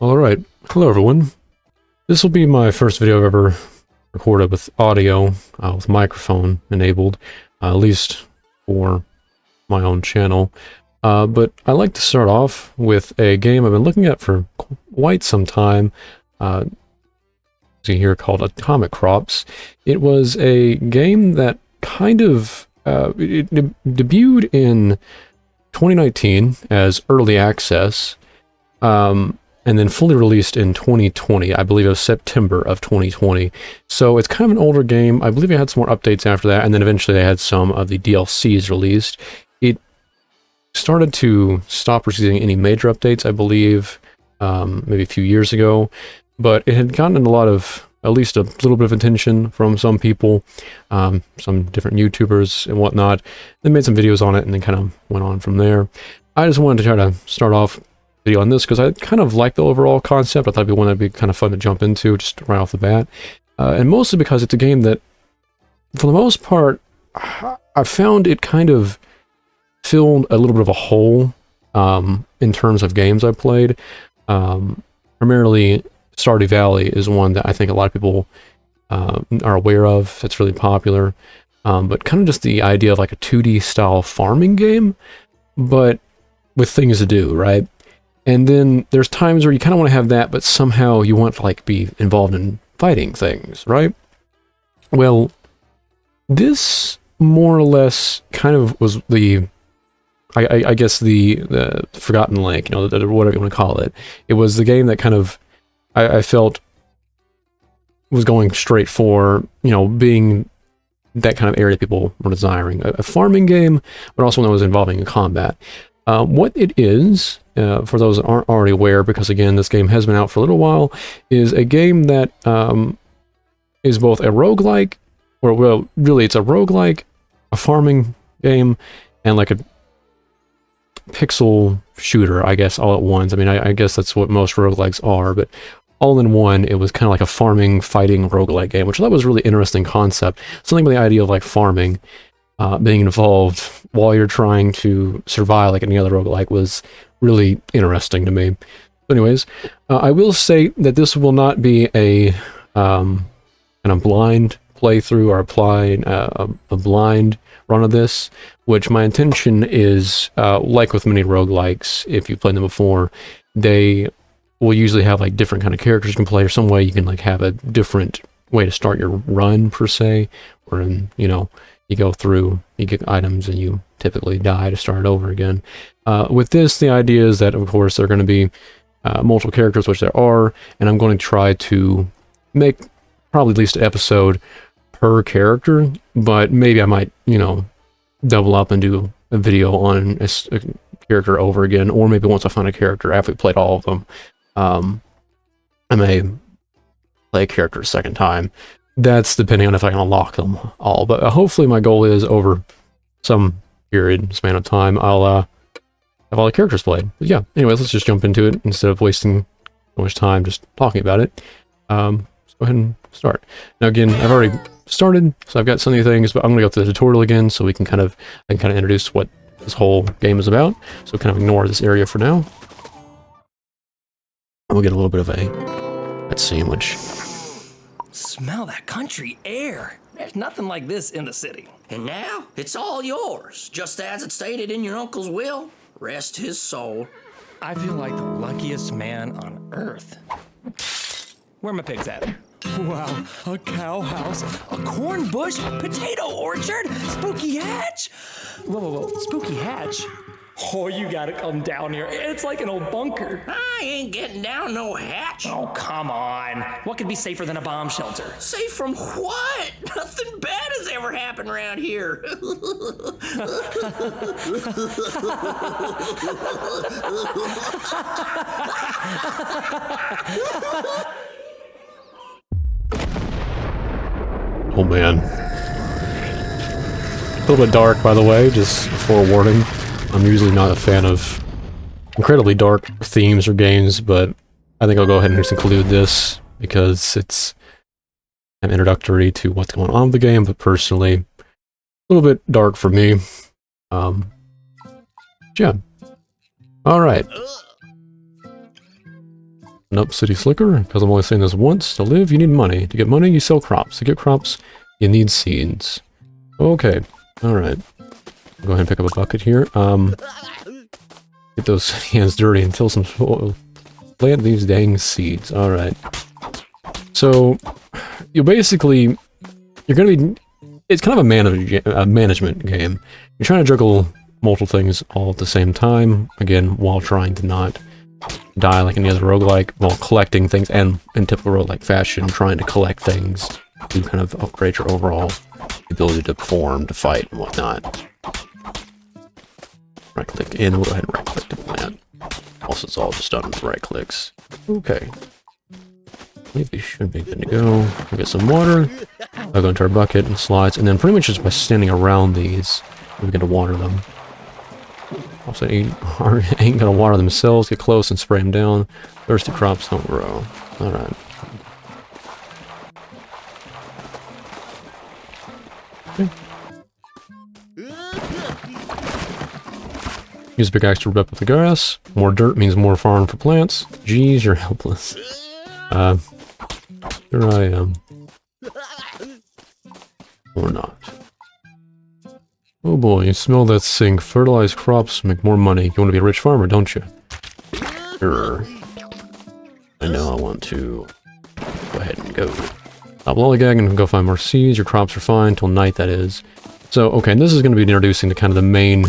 Alright, hello everyone. This will be my first video I've ever recorded with audio, with microphone enabled, at least for my own channel. But I like to start off with a game I've been looking at for quite some time, see here, called Atomicrops. It was a game that kind of debuted in 2019 as early access, and then fully released in 2020. I believe it was September of 2020. So it's kind of an older game. I believe it had some more updates after that, and then eventually they had some of the DLCs released. It started to stop receiving any major updates, I believe, maybe a few years ago, but it had gotten a lot of, at least a little bit of attention from some people, some different YouTubers and whatnot. They made some videos on it and then kind of went on from there. I just wanted to try to start off video on this because I kind of like the overall concept. I thought it'd be one that'd be kind of fun to jump into just right off the bat, and mostly because it's a game that, for the most part, I found it kind of filled a little bit of a hole in terms of games I played. Primarily, Stardew Valley is one that I think a lot of people are aware of. It's really popular, but kind of just the idea of like a 2D style farming game, but with things to do, right? And then there's times where you kind of want to have that, but somehow you want to like be involved in fighting things, right? Well, this more or less kind of was the, I guess the Forgotten Link, you know, whatever you want to call it. It was the game that kind of I felt was going straight for, you know, being that kind of area people were desiring. A farming game, but also one that was involving in combat. What it is, for those that aren't already aware, because again, this game has been out for a little while, is a game that is both a roguelike, or well, really it's a roguelike, a farming game, and like a pixel shooter, I guess, all at once. I mean, I guess that's what most roguelikes are, but all in one, it was kind of like a farming, fighting roguelike game, which I thought was a really interesting concept. Something with the idea of like farming, being involved while you're trying to survive like any other roguelike was really interesting to me. But anyways, I will say that this will not be a kind of blind playthrough or a blind run of this, which my intention is, like with many roguelikes, if you've played them before, they will usually have like different kind of characters you can play, or some way you can like have a different way to start your run per se, or you know, you go through, you get items, and you typically die to start over again. With this, the idea is that, of course, there are going to be multiple characters, which there are, and I'm going to try to make probably at least an episode per character, but maybe I might, you know, double up and do a video on a character over again, or maybe once I find a character after we played all of them, I may play a character a second time. That's depending on if I can unlock them all, but hopefully my goal is over some span of time, I'll have all the characters played. But yeah, anyways, let's just jump into it instead of wasting so much time just talking about it. Let's go ahead and start. Now again, I've already started, so I've got so many things, but I'm gonna go through the tutorial again so we can kind of introduce what this whole game is about. So kind of ignore this area for now. And we'll get a little bit of a cutscene, which... Smell that country air. There's nothing like this in the city. And now, it's all yours, just as it stated in your uncle's will. Rest his soul. I feel like the luckiest man on earth. Where are my pigs at? Wow, a cow house, a corn bush, potato orchard, spooky hatch. Whoa, spooky hatch? Oh, you gotta come down here. It's like an old bunker. I ain't getting down no hatch. Oh, come on. What could be safer than a bomb shelter? Safe from what? Nothing bad has ever happened around here. Oh man. A little bit dark, by the way, just forewarning. I'm usually not a fan of incredibly dark themes or games, but I think I'll go ahead and just include this because it's an introductory to what's going on with the game, but personally, a little bit dark for me. Yeah. Alright. Nope, City Slicker, because I'm only saying this once. To live, you need money. To get money, you sell crops. To get crops, you need seeds. Okay, alright. Go ahead and pick up a bucket here. Get those hands dirty and till some soil. Plant these dang seeds. Alright. So, you're gonna be... It's kind of a management game. You're trying to juggle multiple things all at the same time, again, while trying to not die like any other roguelike, while collecting things, and in typical roguelike fashion, trying to collect things to kind of upgrade your overall ability to perform, to fight, and whatnot. Right click in, we'll go ahead and right click to plant. Also, it's all just done with right clicks. Okay. I believe these should be good to go. We'll get some water. I'll go into our bucket and slides, and then pretty much just by standing around these, we begin to water them. Also, ain't gonna water themselves, get close and spray them down. Thirsty crops don't grow. Alright. Okay. Use a pickaxe to rip up the grass. More dirt means more farm for plants. Jeez, you're helpless. Here I am. Or not. Oh boy, you smell that sink. Fertilize crops, make more money. You want to be a rich farmer, don't you? Sure. I know I want to go ahead and go. Stop lollygagging and go find more seeds. Your crops are fine till night, that is. So, okay, and this is going to be introducing the kind of the main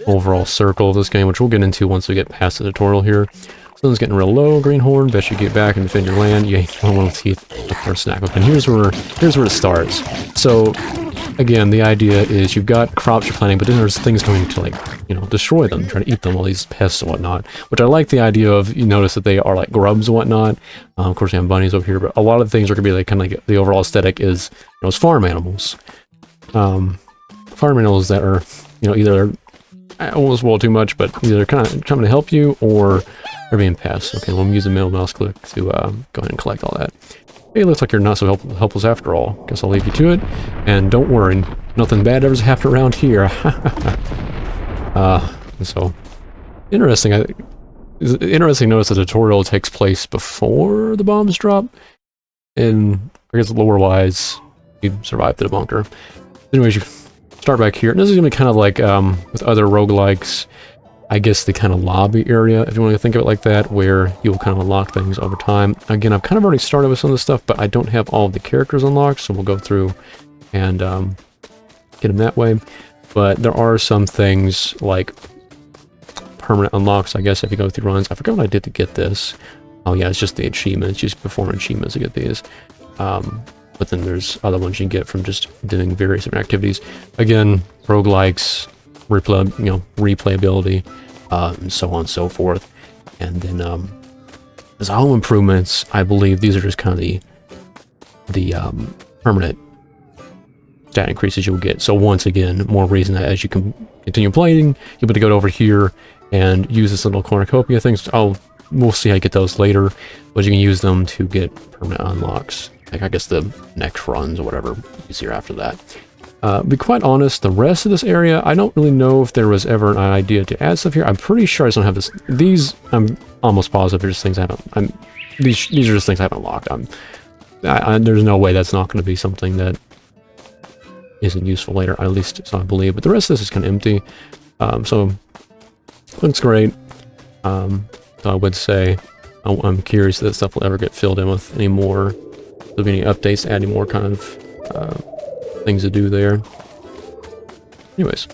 overall circle of this game, which we'll get into once we get past the tutorial here. Sun's getting real low, greenhorn. Bet you get back and defend your land. You ain't one of teeth or snack. Okay, and here's where it starts. So, again, the idea is you've got crops you're planting, but then there's things going to, like, you know, destroy them, try to eat them, all these pests and whatnot. Which I like the idea of. You notice that they are like grubs and whatnot. Of course, we have bunnies over here, but a lot of things are going to be like kind of like the overall aesthetic is, you know, it's farm animals. Farm animals that are, you know, either I won't spoil too much, but either kind of coming to help you or they're being pests. Okay, we'll use the middle mouse click to go ahead and collect all that. Hey, looks like you're not so helpless after all. Guess I'll leave you to it. And don't worry, nothing bad ever's happened around here. So, interesting. It's interesting to notice the tutorial takes place before the bombs drop. And I guess lore-wise, you survived the bunker. Anyways, you start back here. And this is going to be kind of like with other roguelikes, I guess the kind of lobby area, if you want to think of it like that, where you'll kind of unlock things over time. Again, I've kind of already started with some of this stuff, but I don't have all of the characters unlocked, so we'll go through and get them that way. But there are some things like permanent unlocks, I guess, if you go through runs. I forgot what I did to get this. Oh yeah, it's just the achievements, just perform achievements to get these. But then there's other ones you can get from just doing various different activities. Again, roguelikes, replayability, and so on and so forth. And then as home improvements, I believe these are just kind of the permanent stat increases you'll get. So once again, more reason that as you can continue playing, you'll be able to go over here and use this little cornucopia things. We'll see how you get those later, but you can use them to get permanent unlocks. Like I guess the next runs or whatever easier after that. Be quite honest, the rest of this area, I don't really know if there was ever an idea to add stuff here. I'm pretty sure I just don't have this. These, I'm almost positive are just things I haven't. These are just things I haven't unlocked. There's no way that's not going to be something that isn't useful later. At least so I believe. But the rest of this is kind of empty. So looks great. So I would say I'm curious if that stuff will ever get filled in with any more. There'll be any updates, adding more kind of things to do there. Anyways,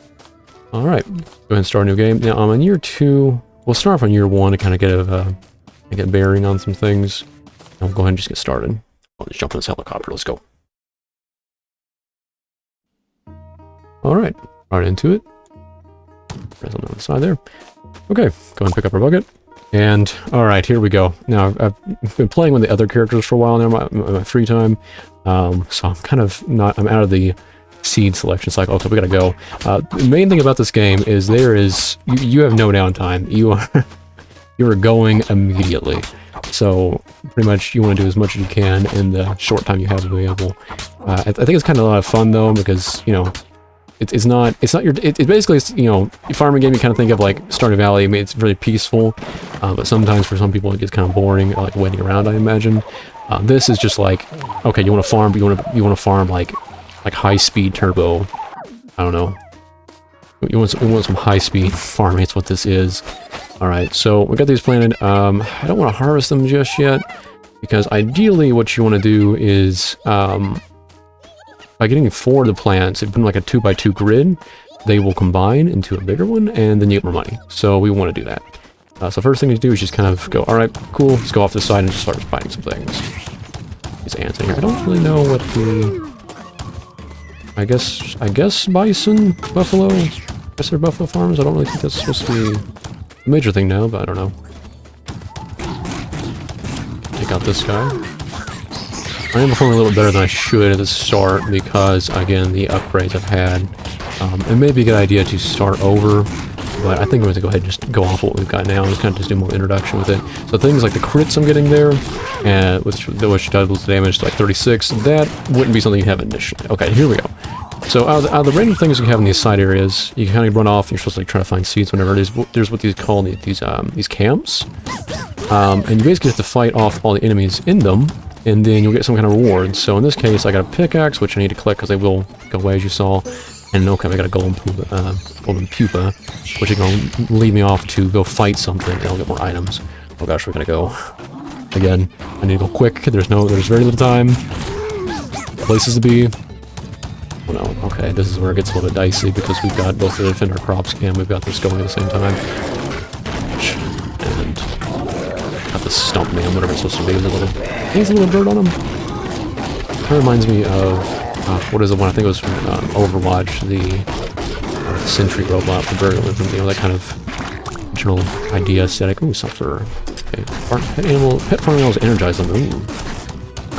all right, go ahead and start a new game. Now I'm on year 2. We'll start off on year 1 to kind of get a bearing on some things. And we'll go ahead and just get started. I'll just jump in this helicopter. Let's go. All right, right into it. Press on the other side there. Okay, go ahead and pick up our bucket. And, alright, here we go. Now, I've been playing with the other characters for a while now, my free time. So I'm kind of not, I'm out of the seed selection cycle, so we gotta go. The main thing about this game is you have no downtime. You are going immediately. So, pretty much, you want to do as much as you can in the short time you have available. I think it's kind of a lot of fun, though, because, you know, it's not your, it basically, you know, farming game, you kind of think of like Stardew Valley. I mean, it's really peaceful, but sometimes for some people it gets kind of boring, like waiting around, I imagine. This is just like, okay, you want to farm, but you want to farm like high-speed turbo, I don't know. You want some high-speed farming, it's what this is. Alright, so we got these planted. I don't want to harvest them just yet, because ideally what you want to do is, by getting 4 of the plants, if you put them like a 2x2 grid, they will combine into a bigger one, and then you get more money. So we want to do that. So first thing to do is just kind of go, alright, cool, let's go off the side and just start finding some things. These ants in here. I don't really know what the... I guess bison, buffalo? I guess they're buffalo farms? I don't really think that's supposed to be a major thing now, but I don't know. Take out this guy. I am performing a little better than I should at the start because, again, the upgrades I've had. It may be a good idea to start over, but I think I'm going to go ahead and just go off what we've got now and just kind of just do more introduction with it. So things like the crits I'm getting there, which doubles the damage to like 36, that wouldn't be something you have initially. Okay, here we go. So out of the random things you have in these side areas, you can kind of run off and you're supposed to like, try to find seeds whenever there's what these call these camps. And you basically have to fight off all the enemies in them, and then you'll get some kind of reward. So in this case, I got a pickaxe, which I need to collect because they will go away, as you saw. And okay, I got a golden pupa, which is going to lead me off to go fight something, and I'll get more items. Oh gosh, we're gonna go again. I need to go quick. There's very little time. Places to be. Oh no. Okay, this is where it gets a little bit dicey because we've got both to defend our crops and we've got this going at the same time. And got the stump man, whatever it's supposed to be. There's a little dirt on him. That reminds me of. What is the one? I think it was from Overwatch, the Sentry robot, the bird, you know, that kind of general idea aesthetic. Ooh, sulfur. Okay, pet farm animals energize them. Ooh.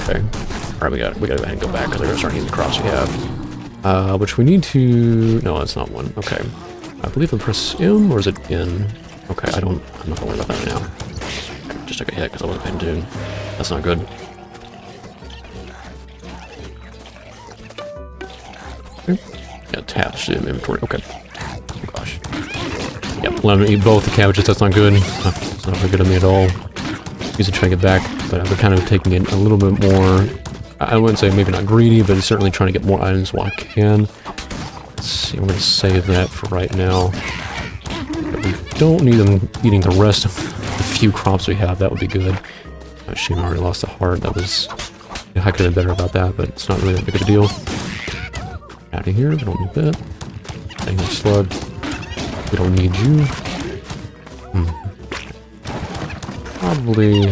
Okay. Alright, we gotta go ahead and go back because I gotta start using the crops we have. Which we need to. No, that's not one. Okay. I believe I press M or is it N? Okay, I'm not gonna worry about that right now. Okay, just took a hit because I wasn't paying attention. That's not good. Yeah, attached to inventory. Okay. Oh gosh. Yep, let me eat both the cabbages. That's not good. It's not very good on me at all. Use it to try to get back, but I've been kind of taking it a little bit more. I wouldn't say maybe not greedy, but certainly trying to get more items while I can. Let's see. I'm going to save that for right now. But we don't need them eating the rest of the few crops we have. That would be good. Shame I already lost a heart. That was. I could have been better about that, but it's not really that big of a deal. Out of here, we don't need that. Dang that slug. We don't need you. Probably.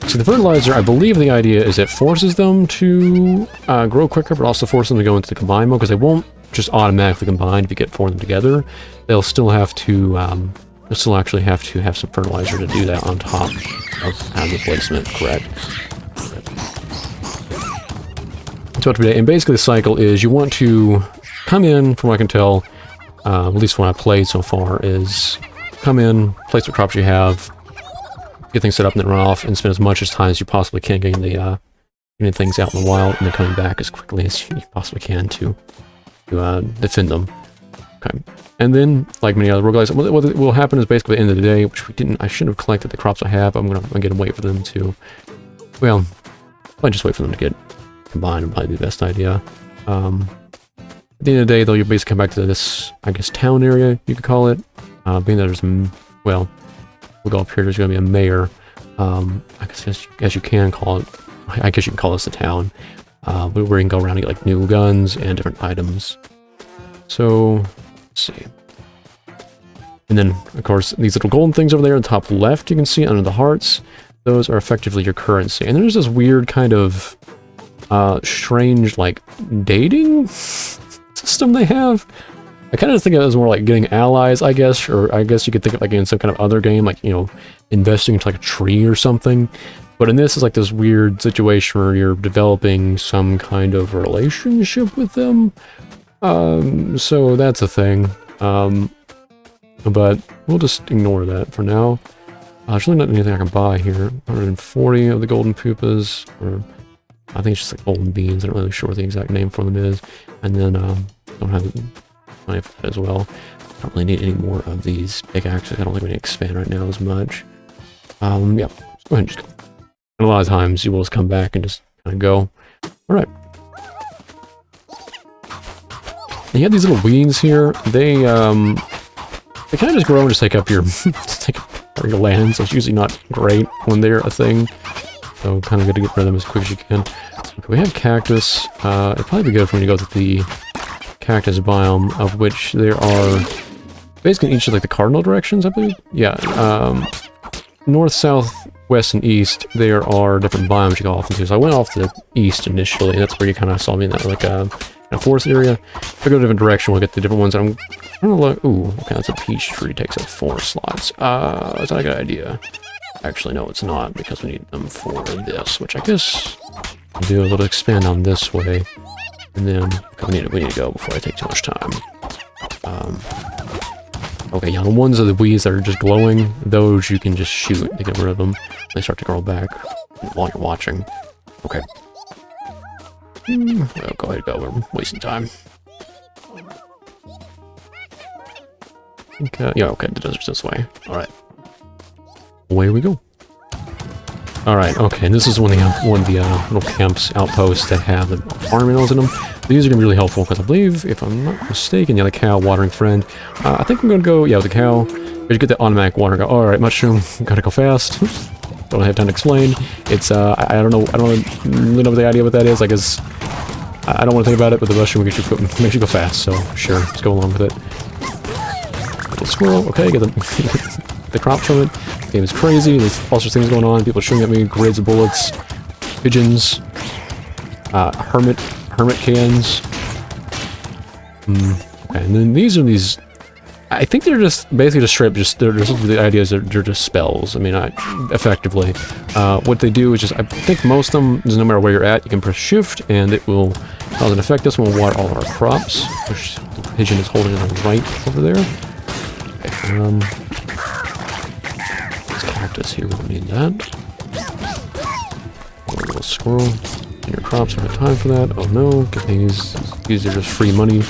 See, the fertilizer, I believe the idea is it forces them to grow quicker, but also forces them to go into the combine mode, because they won't just automatically combine if you get 4 of them together. They'll still have to, they'll still actually have to have some fertilizer to do that on top of the placement, correct? And basically the cycle is you want to come in, from what I can tell, at least when I've played so far, is come in, place what crops you have, get things set up and then run off and spend as much time as you possibly can getting the getting things out in the wild and then coming back as quickly as you possibly can to defend them. Okay. And then, like many other roguelikes, what will happen is basically at the end of the day, which I shouldn't have collected the crops I have. I'm gonna wait for them to, well, I'll just wait for them to get combined would probably be the best idea. At the end of the day, though, you'll basically come back to this, I guess, town area, you could call it. Being that there's, well, we'll go up here, there's going to be a mayor. I guess you can call it, I guess you can call this a town. Where you can go around and get, like, new guns and different items. So, let's see. And then, of course, these little golden things over there on the top left, you can see under the hearts. Those are effectively your currency. And there's this weird kind of strange, like, dating system they have. I kind of think of it as more like getting allies, I guess, or I guess you could think of like in some kind of other game, like, you know, investing into like a tree or something. But in this, it's like this weird situation where you're developing some kind of relationship with them. So that's a thing. But we'll just ignore that for now. There's really not anything I can buy here. 140 of the golden pupas, or I think it's just like golden beans. I'm not really sure what the exact name for them is. And then Don't have money for that as well. Don't really need any more of these pickaxes. I don't think we need to expand right now as much. Yeah, go ahead and just go. And a lot of times you will just come back and just kind of go. Alright. You have these little weeds here. They kind of just grow and just take up your take up your land, so it's usually not great when they're a thing. So kind of good to get rid of them as quick as you can. Okay, we have cactus. It'd probably be good for me to go to the cactus biome, of which there are basically in each of like the cardinal directions, I believe. Yeah, north, south, west, and east. There are different biomes you go off into. So I went off to the east initially, and that's where you kind of saw me in that like in a forest area. If I go a different direction, we'll get the different ones. I'm trying to look. Ooh, okay, that's a peach tree. Takes up 4 slots. Is that a good idea? Actually, no, it's not, because we need them for this, which I guess I'll do a little expand on this way, and then we need to go before I take too much time. Okay, yeah, the ones of the weeds that are just glowing, those you can just shoot to get rid of them. They start to grow back while you're watching. Okay. Well, go ahead, go. We're wasting time. Okay, yeah, okay, the desert's this way. Alright. Away we go. Alright, okay, and this is one of the little camps, outposts that have the farm animals in them. These are going to be really helpful, because I believe, if I'm not mistaken, yeah, the cow watering friend. I think I'm going to go, yeah, with the cow. You get the automatic water. Alright, mushroom, gotta go fast. Don't have time to explain. It's, I don't really know the idea what that is. I guess, I don't want to think about it, but the mushroom makes you go fast, so sure, let's go along with it. Little squirrel, okay, get the crops from it. The game is crazy, there's all sorts of things going on, people shooting at me, grids of bullets, pigeons, hermit cans. Okay, and then these are these, I think they're just basically just straight up the idea is they're just spells. I mean, effectively. What they do is just, I think most of them, no matter where you're at, you can press shift and it will cause an effect. This one will water all of our crops, which the pigeon is holding on the right over there. Okay, this cactus here, we don't need that. A little squirrel in your crops, don't have time for that. Oh no, get these are just free money.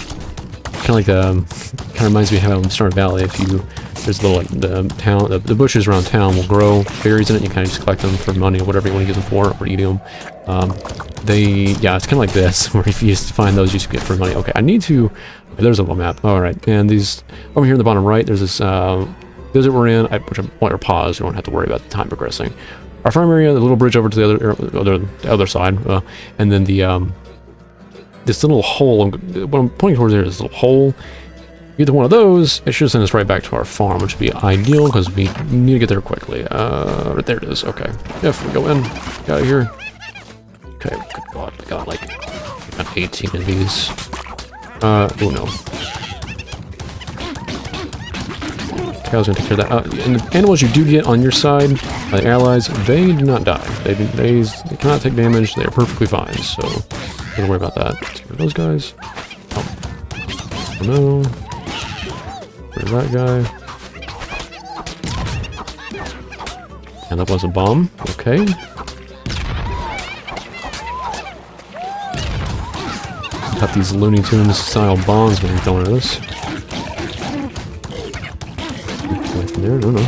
Kind of reminds me of how in Stardew Valley, there's a little, like, the bushes around town will grow berries in it, and you kind of just collect them for money or whatever you want to use them for, or eat them. Yeah, it's kind of like this, where if you just find those, you just get for money. Okay, I need to, okay, there's a little map, alright, and these, over here in the bottom right, there's this, desert we're in, which I want to pause, you don't have to worry about the time progressing. Our farm area, the little bridge over to the other side, and then the, this little hole, what I'm pointing towards there is this little hole. You get to one of those, it should send us right back to our farm, which would be ideal, because we need to get there quickly. Right there it is, okay. If we go in, get out of here. Okay, good god, I got like 18 of these. Oh no. Okay, I was gonna take care of that. And the animals you do get on your side, the allies, they do not die. They cannot take damage, they are perfectly fine, so don't worry about that. Let's get rid of those guys. Oh no. Where's that guy? And that was a bomb. Okay. Got these Looney Tunes style bombs being thrown at us. Away from there, no.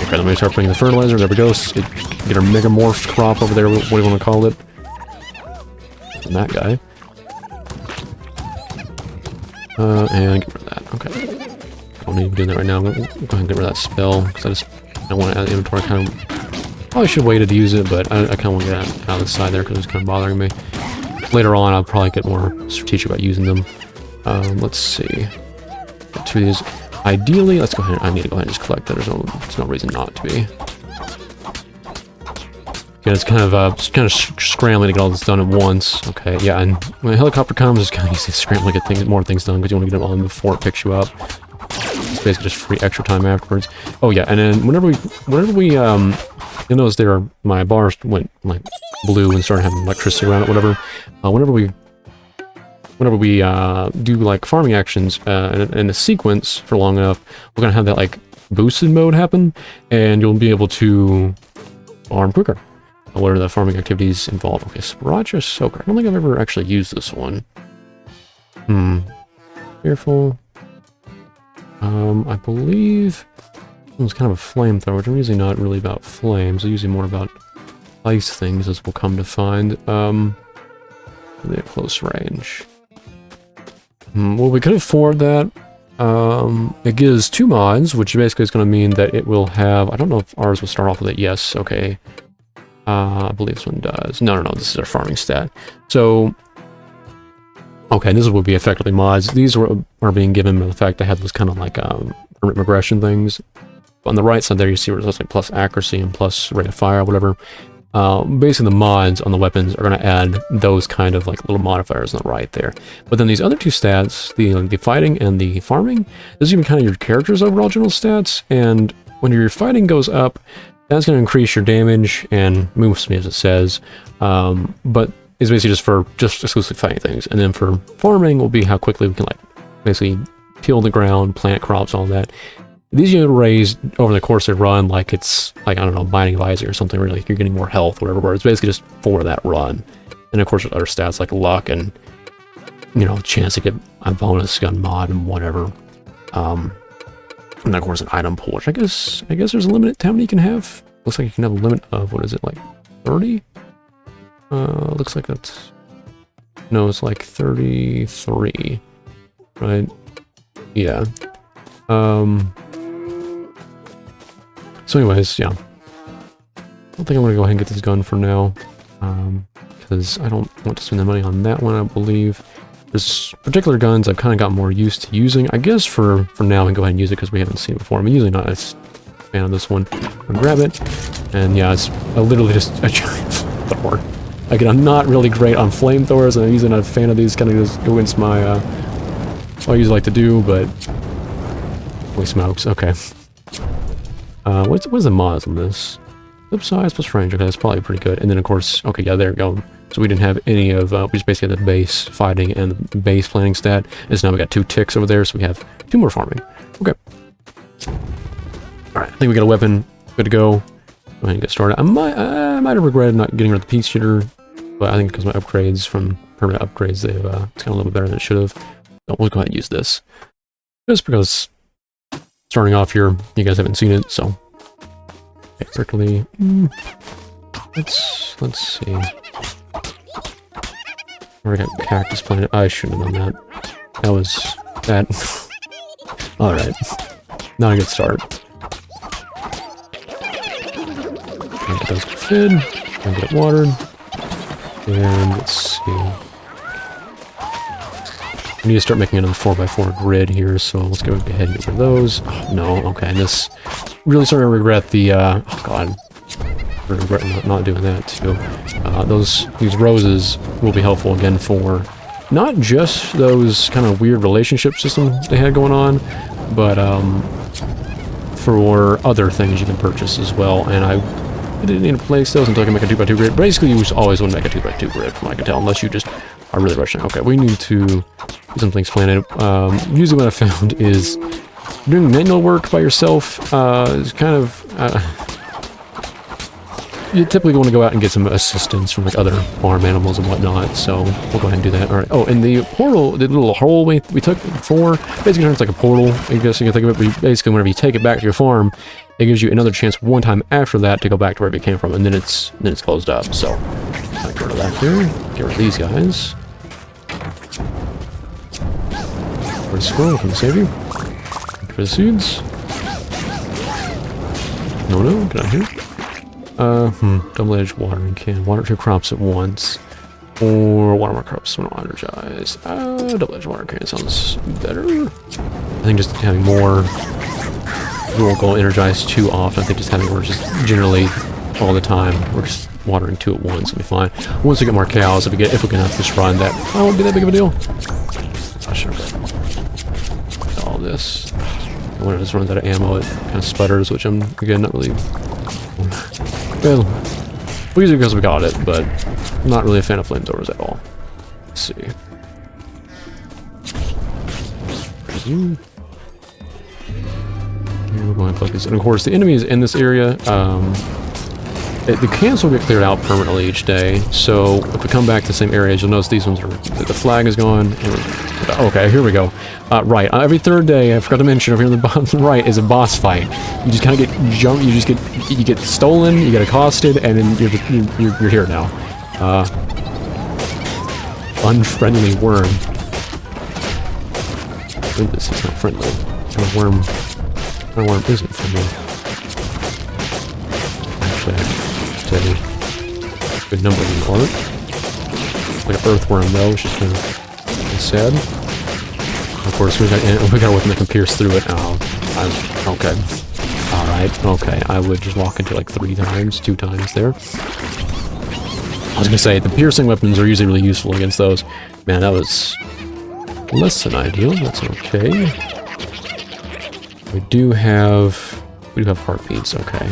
Okay, let me start putting the fertilizer. There we go. Get our megamorphed crop over there. What do you want to call it? And that guy. And get rid of that. Okay. I don't need to do that right now. I'm going to go ahead and get rid of that spell, because I don't want to add inventory. Probably should have waited to use it, but I kind of want to get out of the side there, because it's kind of bothering me. Later on, I'll probably get more strategic about using them. Let's see. Got 2 of these. Ideally, let's go ahead. I need to go ahead and just collect that. There's no reason not to be. Yeah, it's kind of scrambling to get all this done at once. Okay, yeah, and when a helicopter comes, it's kind of easy to scramble to get more things done, because you want to get them on before it picks you up. It's basically just free extra time afterwards. Oh yeah, and then whenever we you'll notice there my bars went like blue and started having electricity around it, whatever. Whenever we do like farming actions in a sequence for long enough, we're gonna have that like boosted mode happen, and you'll be able to farm quicker. What are the farming activities involved? Okay, Sriracha Soaker. I don't think I've ever actually used this one. Careful. I believe it was kind of a flamethrower, which I'm usually not really about flames. I'm usually more about ice things, as we'll come to find. Really at close range. Well, we could afford that. It gives 2 mods, which basically is going to mean that it will have... I don't know if ours will start off with it. Yes, okay. I believe this one does. No, this is our farming stat. So... Okay, this would be effectively mods. These are being given by the fact they have those kind of like permanent regression things. On the right side there, you see where it's like plus accuracy and plus rate of fire, whatever. Basically, the mods on the weapons are going to add those kind of like little modifiers on the right there. But then these other 2 stats, the fighting and the farming, this is even kind of your character's overall general stats. And when your fighting goes up, that's going to increase your damage and move speed, as it says. But it's basically just exclusively fighting things. And then for farming will be how quickly we can like basically till the ground, plant crops, all that. These you raise over the course of the run like it's like, I don't know, Binding of Isaac or something, really. You're getting more health, whatever, but it's basically just for that run. And of course there's other stats like luck and, you know, chance to get a bonus gun mod and whatever. And then of course an item pool, which I guess there's a limit to how many you can have. Looks like you can have a limit of, what is it, like 30? Looks like that's... No, it's like 33, right? Yeah. So anyways, yeah. I don't think I'm going to go ahead and get this gun for now. Because I don't want to spend the money on that one, I believe. There's particular guns I've kind of got more used to using. I guess for now, we can go ahead and use it because we haven't seen it before. I'm usually not a fan of this one. I'll grab it. And yeah, it's literally just a giant flamethrower. Again, I'm not really great on flamethrowers, and I'm usually not a fan of these. Kind of just go against my, what I usually like to do, but... Holy smokes, okay. What's the mods on this? Flip size plus range, okay, that's probably pretty good. And then of course, okay, yeah, there we go. So we didn't have any of, we just basically had the base fighting and the base planning stat. And so now we got 2 ticks over there, so we have 2 more farming. Okay. Alright, I think we got a weapon, good to go. Go ahead and get started. I might have regretted not getting rid of the peace shooter, but I think because my upgrades from permanent upgrades, they've it's kind of a little bit better than it should have. So we'll go ahead and use this. Just because starting off here, you guys haven't seen it, so okay, quickly. Let's see. We got cactus planted. I shouldn't have done that. That was that. All right, now a good start. Get those fed and get it watered. And let's see. We need to start making another 4x4 grid here, so let's go ahead and get rid of those. Oh, no, okay, and this really starting to regret the, oh god, I regret not doing that too. These roses will be helpful again for not just those kind of weird relationship systems they had going on, but for other things you can purchase as well. And I didn't need to place those until I can make a 2x2 grid. Basically, you just always want to make a 2x2 grid, from what I can tell, unless you just are really rushing. Okay, we need to do some things planted. Usually what I found is doing manual work by yourself is kind of... you typically want to go out and get some assistance from like other farm animals and whatnot, so we'll go ahead and do that. Alright, oh, and the portal, the little hole we took before, basically turns like a portal, I guess you can think of it, but basically whenever you take it back to your farm, it gives you another chance one time after that to go back to wherever it came from, and then it's closed up, so I'll get rid of that here, get rid of these guys. Where's the squirrel? Can I save you? Get rid of the seeds. No, get out here. Double-edged watering can. Water 2 crops at once. Or water more crops when energized. Double-edged watering can sounds better. I think just having more... We won't go energized too often. I think just having more just generally all the time. We're just watering 2 at once will be fine. Once we get more cows, if we can have this run, that won't be that big of a deal. Not sure. All this. When it just runs out of ammo, it kind of sputters, which I'm again not really... Well, we use it because we got it, but I'm not really a fan of flamethrowers at all. Let's see. We're going to focus. And of course, the enemy is in this area. The camps will get cleared out permanently each day, so if we come back to the same areas, you'll notice these ones are... The flag is gone. Okay, here we go. Right, every third day, I forgot to mention, over here on the bottom right is a boss fight. You just kind of get jumped, you get stolen, you get accosted, and then you're here now. Unfriendly worm. This is not friendly. What kind of worm isn't friendly? Actually, good number in art. Like an earthworm though, which is kind of sad. Of course, we got a weapon that can pierce through it. Okay. Alright, okay. I would just walk into like 2 times there. I was gonna say, the piercing weapons are usually really useful against those. Man, that was less than ideal. That's okay. We do have heartbeats, okay.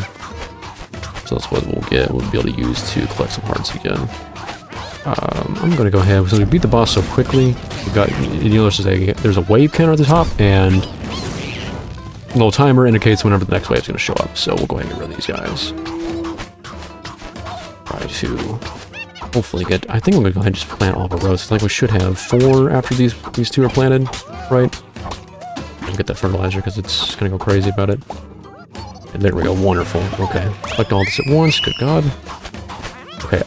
So that's what we'll be able to use to collect some hearts again. I'm gonna go ahead, so we beat the boss so quickly. You notice there's a wave counter at the top, and a little timer indicates whenever the next wave is gonna show up. So we'll go ahead and get rid of these guys. Try to hopefully get. I think I'm gonna go ahead and just plant all of our roses. I think we should have 4 after these 2 are planted, right? I'll get that fertilizer because it's gonna go crazy about it. And there we go, wonderful. Okay, collect all this at once, good god. Okay,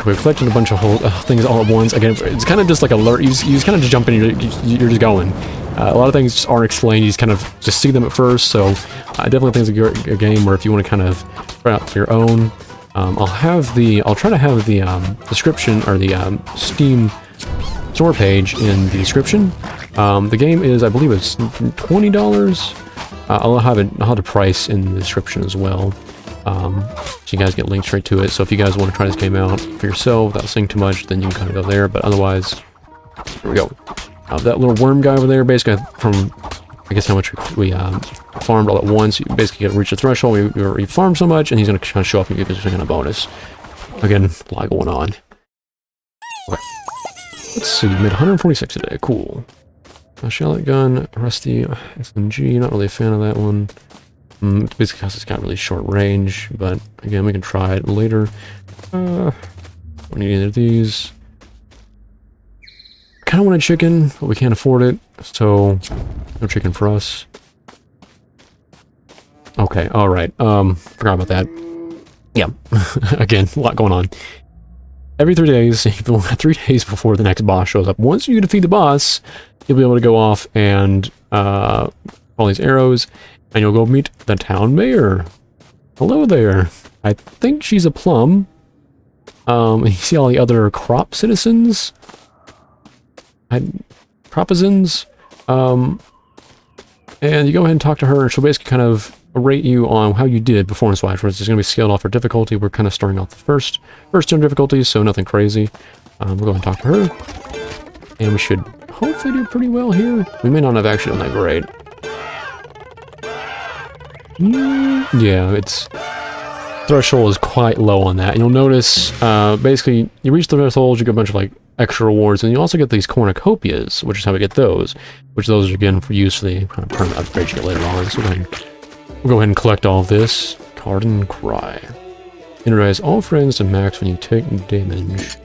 we're collecting a bunch of things all at once. Again, it's kind of just like alert, you just kind of just jump in, you're just going. A lot of things just aren't explained, you just kind of just see them at first, so I definitely think it's a game where if you want to kind of try out for your own, I'll try to have the description, or the Steam store page in the description. The game is, I believe it's $20. I'll have the price in the description as well, so you guys get linked straight to it. So if you guys want to try this game out for yourself without saying too much, then you can kind of go there. But otherwise, here we go. That little worm guy over there, basically from, I guess, how much we farmed all at once. You basically get to reach the threshold. We farm so much, and he's going to kind of show up and give you some kind of bonus. Again, a lot going on. Okay. Let's see, made 146 today. Cool. Shallot gun, rusty SMG, not really a fan of that one. Basically because it's got really short range, but again, we can try it later. Don't need any of these. Kinda want a chicken, but we can't afford it, so no chicken for us. Okay, alright, forgot about that. Yeah, again, a lot going on. Every 3 days, 3 days before the next boss shows up. Once you defeat the boss, you'll be able to go off and all these arrows, and you'll go meet the town mayor. Hello there. I think she's a plum. You see all the other crop citizens? Cropizens. And you go ahead and talk to her, and she'll basically kind of rate you on how you did performance-wise. It's going to be scaled off for difficulty. We're kind of starting off the first 2 difficulties, so nothing crazy. We'll go ahead and talk to her, and we should hopefully do pretty well here. We may not have actually done that great. Yeah, its threshold is quite low on that. And you'll notice, basically, you reach the threshold, you get a bunch of like extra rewards, and you also get these cornucopias, which is how we get those. Which those are again for use for the kind of permanent upgrades you get later on. So we'll go ahead and collect all of this. Garden Cry. Energize all friends to max when you take damage.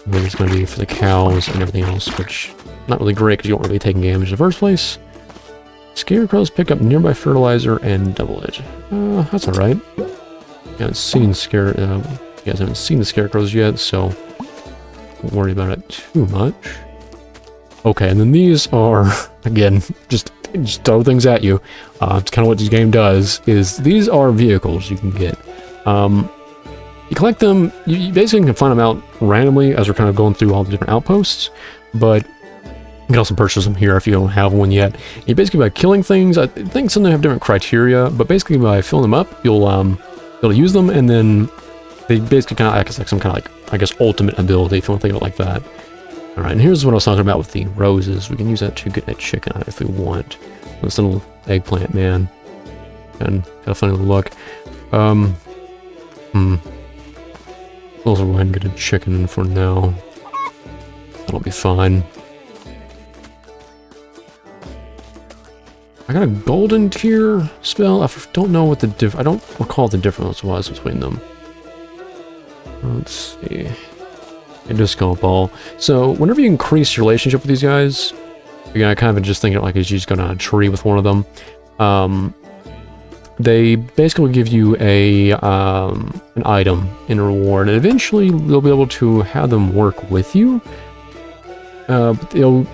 And then it's going to be for the cows and everything else, which not really great because you don't really be taking damage in the first place. Scarecrows pick up nearby fertilizer and double it. That's alright. You guys haven't seen the scarecrows yet, so don't worry about it too much. Okay, and then these are, again, just throw things at you. It's kind of what this game does, is these are vehicles you can get. You collect them, you basically can find them out randomly as we're kind of going through all the different outposts, but you can also purchase them here if you don't have one yet. You basically, by killing things, I think some of them have different criteria, but basically by filling them up, you'll be able to use them, and then they basically kind of act as like some kind of like, I guess, ultimate ability, if you want to think of it like that. Alright, and here's what I was talking about with the roses. We can use that to get that chicken out if we want. This little eggplant man. And got a funny little look. Also go ahead and get a chicken for now. That'll be fine. I got a golden tier spell. I don't know what the I don't recall what the difference was between them. Let's see. A disco ball. So whenever you increase your relationship with these guys, you're gonna kind of just think of it like as you just go down a tree with one of them. They basically give you a an item in reward, and eventually you'll be able to have them work with you. But they'll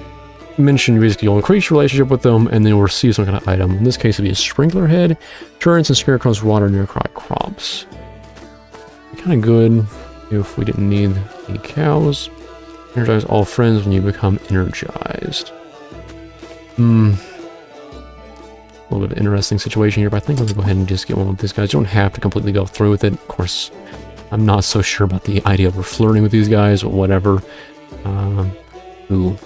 mention basically you'll increase your relationship with them, and then you'll receive some kind of item. In this case, it'll be a sprinkler head, turrets and scarecrows water nearby crops. Kind of good if we didn't need the cows. Energize all friends when you become energized. A little bit of an interesting situation here, but I think I'm gonna go ahead and just get one of these guys. You don't have to completely go through with it. Of course, I'm not so sure about the idea of flirting with these guys, but whatever. Ooh,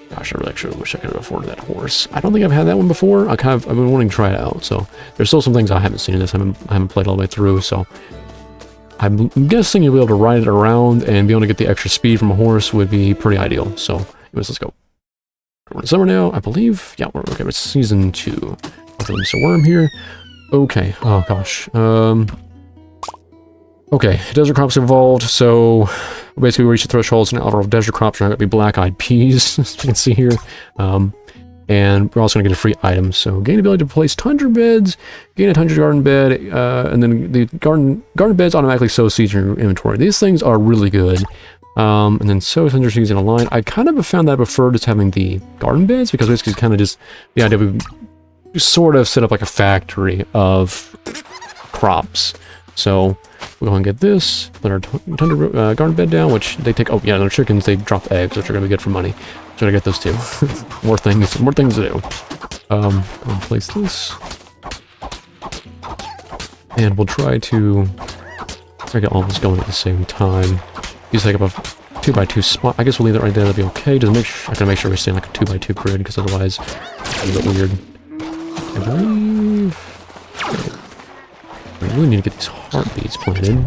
gosh, I really actually wish I could have afforded that horse. I don't think I've had that one before. I've been wanting to try it out. So there's still some things I haven't seen in this. I haven't played all the way through. So I'm guessing you'll be able to ride it around and be able to get the extra speed from a horse would be pretty ideal. So anyways, let's go. We're in summer now, I believe. Yeah, we're okay. It's season 2. Mr. Worm here. Okay. Oh gosh. Okay. Desert crops evolved. So basically, we reached the thresholds now of desert crops are going to be black-eyed peas, as you can see here. And we're also going to get a free item. So gain the ability to place tundra beds, gain a tundra garden bed, and then the garden beds automatically sow seeds in your inventory. These things are really good. And then sow tundra seeds in a line. I kind of prefer just having the garden beds because basically it's kind of just the idea of sort of set up like a factory of crops. So we'll go and get this, put our tundra garden bed down, which they take. Oh yeah, their chickens, they drop eggs, which are gonna be good for money. So I get those too. more things to do. I'll place this, and we'll try to get all this going at the same time. Use like up a 2x2 spot. I guess we'll leave it right there. That'll be okay. Just I gotta make sure we stay in like a 2x2 grid, because otherwise it's a bit weird. I believe we really need to get these heartbeats planted.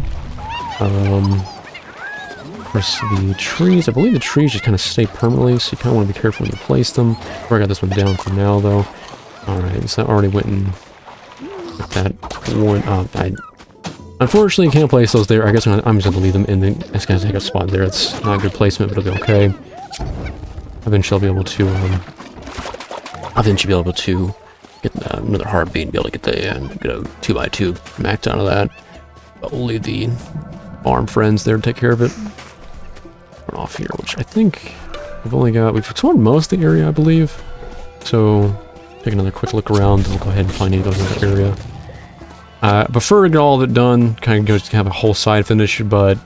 Of course, the trees, I believe the trees just kind of stay permanently, so you kind of want to be careful when you place them. I got this one down for now, though. Alright, so I already went and put that one up. I unfortunately can't place those there. I guess I'm just going to leave them in the... It's going to take a spot there. It's not a good placement, but it'll be okay. Eventually I'll be able to... get another heartbeat and be able to get a 2x2 maxed out of that. But we'll leave the farm friends there to take care of it. Run off here, which I think we've explored most of the area, I believe. So take another quick look around, and we'll go ahead and find those in that area. I prefer to get all of it done, kind of just have a whole side finish, but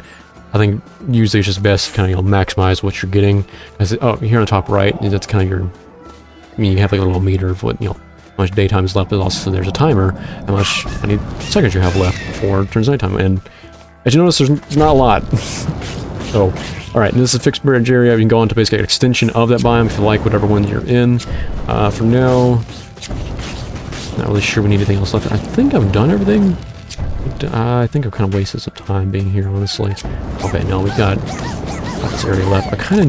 I think usually it's just best to kind of maximize what you're getting. Oh, here on the top right, that's kind of your. I mean, you have like a little meter of what how much daytime is left, but also there's a timer how many seconds you have left before it turns nighttime. And as you notice, there's not a lot. So, alright, this is a fixed bridge area. You can go on to basically an extension of that biome if you like whatever one you're in. For now, not really sure we need anything else left. I think I've done everything. I think I've kind of wasted some time being here, honestly. Okay, no, we've got this area left. I kind of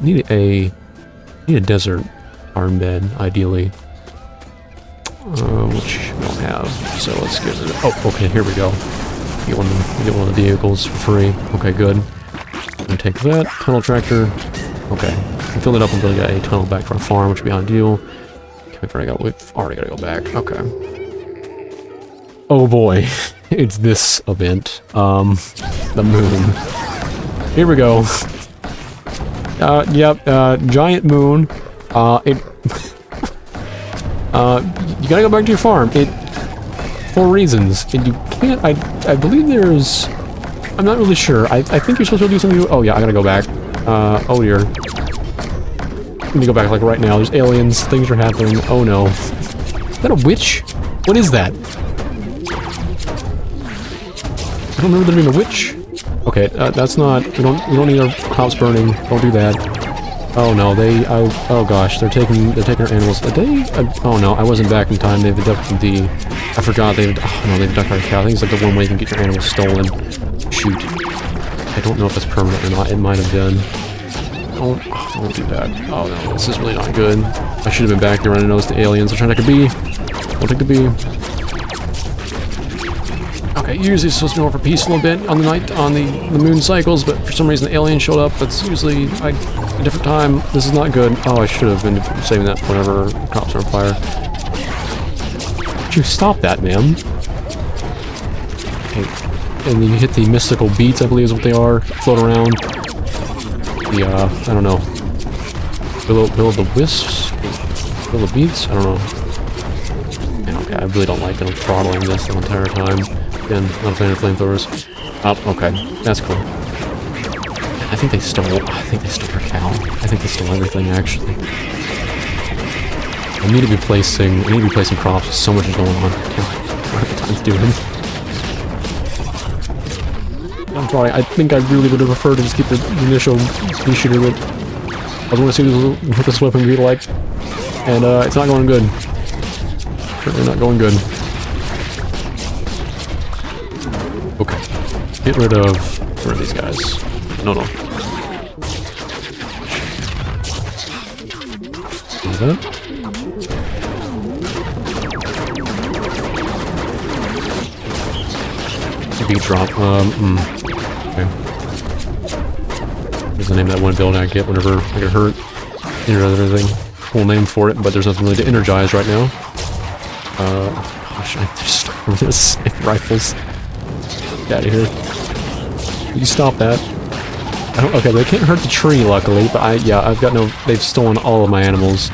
need a desert farm bed, ideally. Which we don't have, so let's get rid of. Oh, okay, here we go. Get one of the vehicles for free. Okay, good. I'm gonna take that tunnel tractor. Okay, I filled it up until we got a tunnel back to our farm, which would be ideal. Okay, we've already got to go back. Okay. Oh boy, it's this event. The moon. Here we go. Yep. Giant moon. You gotta go back to your farm. For reasons. And you can't, I believe there's, I'm not really sure. I think you're supposed to do something. Oh yeah, I gotta go back. Oh dear. Let me go back like right now. There's aliens. Things are happening. Oh no. Is that a witch? What is that? I don't remember there being a witch. Okay, that's not, we don't need our crops burning. Don't do that. Oh no, oh gosh, they're taking our animals. Oh no, I wasn't back in time. They've abducted I forgot, they've abducted our cow. I think it's like the one way you can get your animals stolen. Shoot. I don't know if it's permanent or not. It might have been. Don't do that. Oh no, this is really not good. I should have been back there running those to aliens. I'm trying to take a bee. Don't take the bee. Okay, usually it's supposed to be more for peaceful a bit on the night, on the moon cycles, but for some reason the alien showed up. That's usually a different time. This is not good. Oh, I should have been saving that whenever the crops are on fire. Would you stop that, man? Okay, and then you hit the mystical beats, I believe is what they are. Float around. The, I don't know. Will the wisps? Will the beats? I don't know. Okay, I really don't like that I'm throttling this the entire time. Again, not a fan of flamethrowers. Oh, okay. That's cool. I think they stole our cow. I think they stole everything, actually. I need to be placing crops. So much is going on. I don't have the time to do it. I'm sorry, I think I really would have preferred to just keep the initial bee shooter, but I was going to see what this weapon would be like. And, it's not going good. Certainly not going good. Okay. Get rid of these guys. No. Is that? Beat drop. Okay. There's the name of that one building I get whenever I get hurt. Everything. Cool name for it, but there's nothing really to energize right now. Gosh, I just sniper rifles. Get out of here. You stop that. Okay, they can't hurt the tree, luckily, but I've got no... They've stolen all of my animals.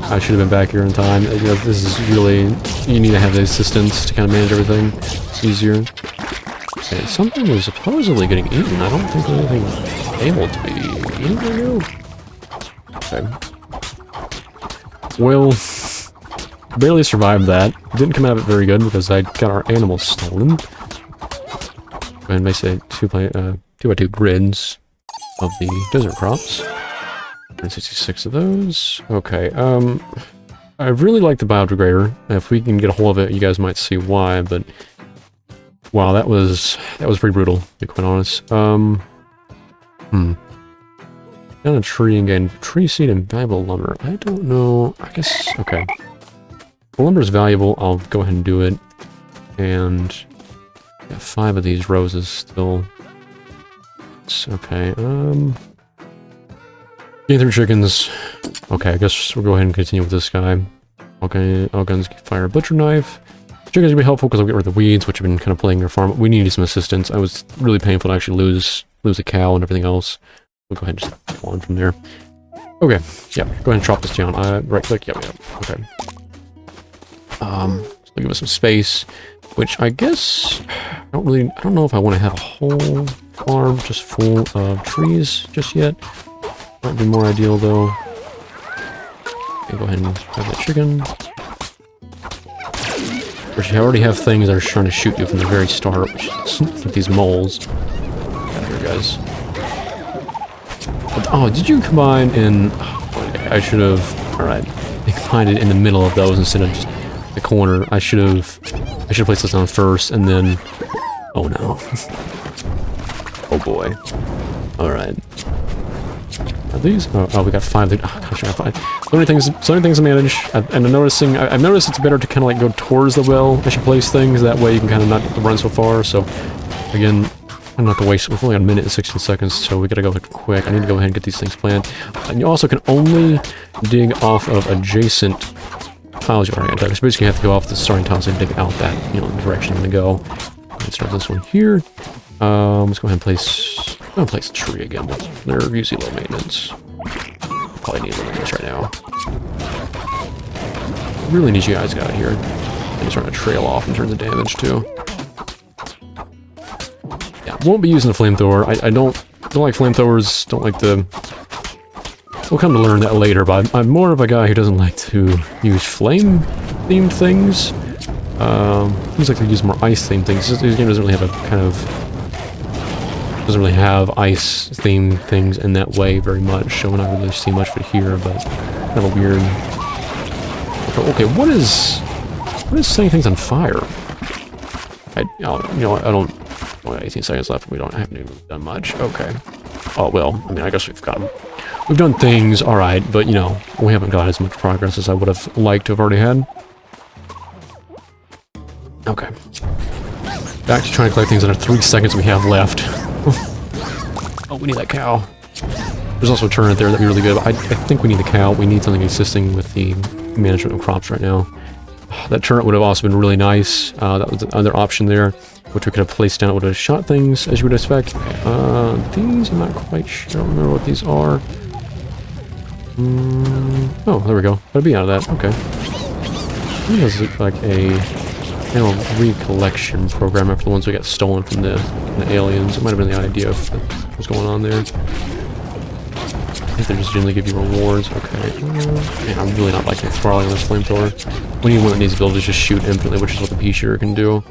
I should have been back here in time. You know, this is really... You need to have the assistance to kind of manage everything easier. Okay, something was supposedly getting eaten. I don't think there's anything able to be eaten right now. Okay. Well... Barely survived that. Didn't come out of it very good because I got our animals stolen. And basically 2x2 grids of the desert crops. 166 of those. Okay, I really like the biodegrader. If we can get a hold of it, you guys might see why, but wow, that was pretty brutal, to be quite honest. Down a tree and gain tree seed and valuable lumber. I don't know. I guess okay. The lumber is valuable. I'll go ahead and do it. And got 5 of these roses still. It's okay. Getting through chickens. Okay, I guess we'll go ahead and continue with this guy. Okay, all guns fire a butcher knife. Chickens will be helpful because I'll get rid of the weeds, which have been kind of plaguing our farm. We needed some assistance. I was really painful to actually lose a cow and everything else. We'll go ahead and just go on from there. Okay, yeah, go ahead and chop this down. Right click, yeah, okay. So give us some space, which I guess I don't know if I want to have a whole farm just full of trees just yet. Might be more ideal though. Okay, go ahead and have that chicken. Of course, you already have things that are trying to shoot you from the very start, which is like these moles. Got here, guys. Oh, did you combine in? I should have. All right, I combined it in the middle of those instead of just the corner. I should have placed this on first, and then... Oh no. Oh boy. Alright. Are these? Oh, we got 5. Oh gosh, I got 5. So many things to manage. And I've noticed it's better to kind of like go towards the well as you place things. That way you can kind of not run so far. So, again, I'm not gonna waste... We've only got a minute and 16 seconds, so we gotta go quick. I need to go ahead and get these things planted. And you also can only dig off of adjacent tiles you already identified. So basically you have to go off the starting tiles and dig out that, direction I'm gonna go. Let's start this one here. Let's go ahead and place... I'm gonna place a tree again, but they're usually low maintenance. Probably need a little maintenance right now. Really need you guys to get out of here. And starting to trail off in terms of damage too. Yeah, won't be using the flamethrower. I don't like flamethrowers, don't like the... We'll come to learn that later, but I'm more of a guy who doesn't like to use flame-themed things. Seems like they use more ice-themed things. This game doesn't really have a kind of... Doesn't really have ice-themed things in that way very much, so we're not really see much of it here, but kind of weird. Okay, what is setting things on fire? I don't... Only 18 seconds left, we don't have to done much. Okay. Oh, well, I mean, I guess we've done things, alright, but, we haven't got as much progress as I would have liked to have already had. Okay. Back to trying to collect things in the 3 seconds we have left. Oh, we need that cow. There's also a turnip there that'd be really good, but I think we need the cow. We need something assisting with the management of crops right now. That turnip would have also been really nice. That was the other option there, which we could have placed down. It would have shot things, as you would expect. These, I'm not quite sure. I don't remember what these are. Oh, there we go. Got a bee out of that. Okay. This looks like a recollection program after the ones we got stolen from the aliens. It might have been the idea of what's going on there. I think they just generally give you rewards. Okay. Man, I'm really not liking throttling this flamethrower. We need one that needs the ability to just shoot infinitely, which is what the pea shooter can do.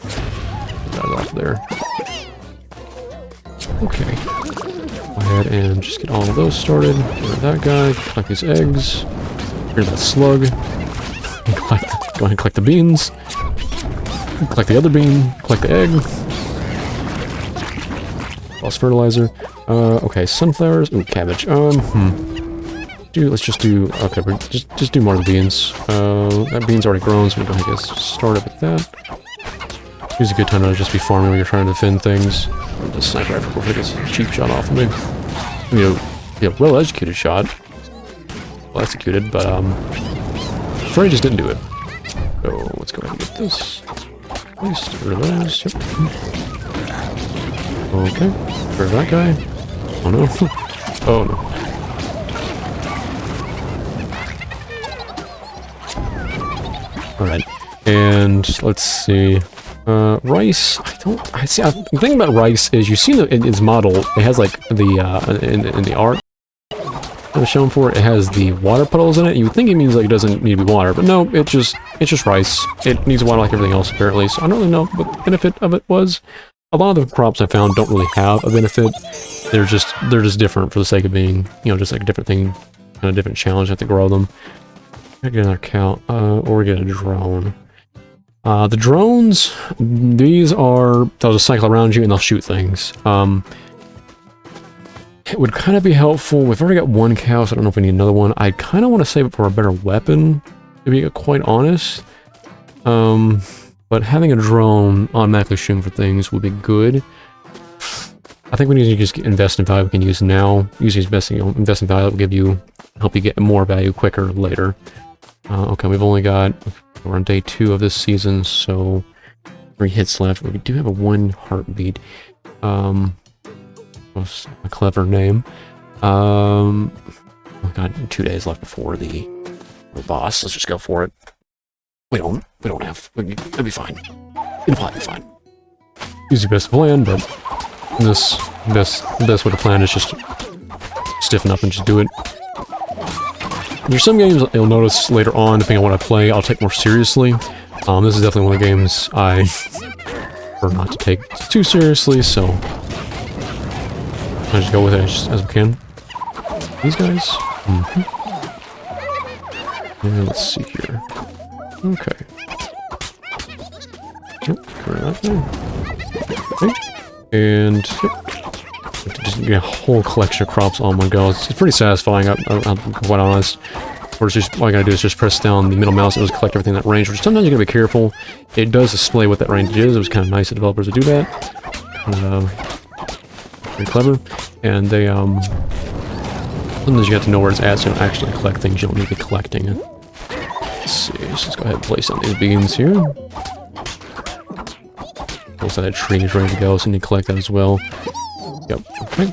Put that off there. Okay. Go ahead and just get all of those started. Get rid of that guy. Collect these eggs. Get rid of that slug. Go ahead and collect the beans. Collect the other bean. Collect the egg. Lost fertilizer. Okay, sunflowers. Ooh, cabbage. Let's just do. Okay, we're just do more of the beans. That bean's already grown, so we'll go ahead and get started with that. Here's a good time to just be farming when you're trying to defend things. The sniper rifle before it gets a cheap shot off of me. You know, yeah, well-executed shot. Well executed, but Freddy just didn't do it. So let's go ahead and get this. Please get rid of those. Yep. Okay. Get rid of that guy. Oh no. Oh no. Alright. And let's see. Rice. I see. The thing about rice is you see in its model, it has like the in the art that was shown for it, it has the water puddles in it. You would think it means like it doesn't need to be water, but no, it's just rice. It needs water like everything else apparently. So I don't really know what the benefit of it was. A lot of the crops I found don't really have a benefit. They're just different for the sake of being, you know, just like a different thing, kind of different challenge. I have to grow them. I get another cow, or get a drone. The drones, these are, they'll just cycle around you and they'll shoot things. It would kind of be helpful. We've already got one cow, so I don't know if we need another one. I kind of want to save it for a better weapon, to be quite honest. But having a drone automatically shooting for things would be good. I think we need to just invest in value we can use now. Usually invest in value that will help you get more value quicker later. Okay, we've only got, we're on day 2 of this season, so 3 hits left. We do have a 1 heartbeat. That's a clever name. We got 2 days left before the boss. Let's just go for it. We don't have, it'll be fine. It'll probably be fine. Use your best plan, but the best way to plan is just stiffen up and just do it. There's some games you'll notice later on, depending on what I play, I'll take more seriously. This is definitely one of the games I prefer not to take too seriously, so I just go with it as we can. These guys. And let's see here. Okay. Yep, correct. Okay. And yep. Just get a whole collection of crops all in one go. It's pretty satisfying, I'm quite honest. Or it's just, all I gotta do is just press down the middle mouse and it'll collect everything in that range, which sometimes you gotta be careful. It does display what that range is. It was kind of nice of developers to do that. Very clever. And they, sometimes you have to know where it's at so you don't actually collect things you don't need to be collecting. Let's see, let's go ahead and place down these beans here. Looks like that tree is ready to go, so I need to collect that as well. Yep, okay.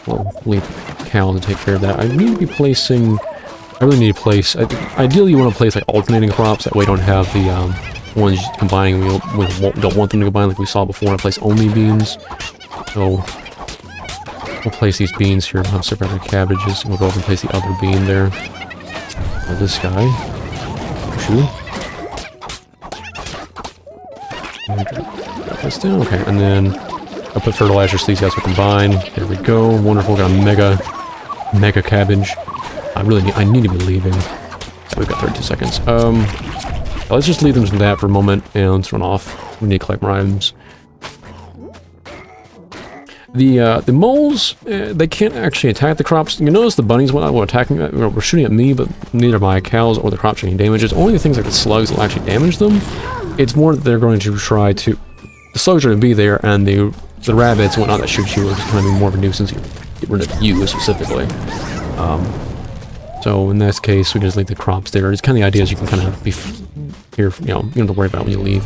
We'll leave the cow to take care of that. I need to be placing... I really need to place... ideally, you want to place like alternating crops, that way you don't have the ones combining. We don't want them to combine like we saw before. I place only beans. So, we'll place these beans here. We'll have separate cabbages. We'll go over and place the other bean there. This guy. Drop this down. Okay, and then I'll put fertilizer so these guys will combine. There we go. Wonderful. Got a mega cabbage. I need to be leaving. We've got 32 seconds. Let's just leave them to that for a moment and let's run off. We need to collect more items. The moles, they can't actually attack the crops. You notice the bunnies were attacking, were shooting at me, but neither my cows or the crops taking damage. It's only the things like the slugs that will actually damage them. It's more that they're going to try to... the slugs are going to be there, and the rabbits and whatnot that shoot you are just kind of be more of a nuisance. Get rid of you specifically. So in this case, we just leave the crops there. It's kind of the idea is you can kind of be here, you know, you don't have to worry about it when you leave.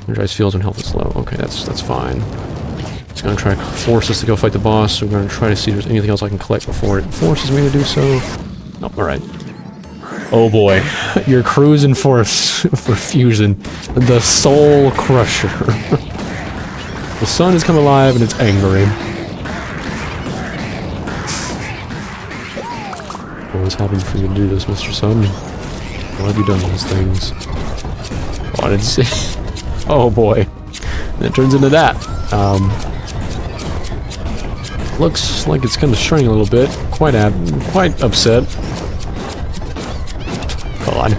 Energized fields when health is low. Okay, that's fine. It's going to try to force us to go fight the boss, so we're going to try to see if there's anything else I can collect before it forces me to do so. Nope, alright. Oh boy, you're cruising for fusion. The Soul Crusher. The sun has come alive and it's angry. What was happening for you to do this, Mr. Sun? Why have you done these things? Oh, I didn't see. Oh boy. And it turns into that. Looks like it's kind of straying a little bit. Quite upset. God.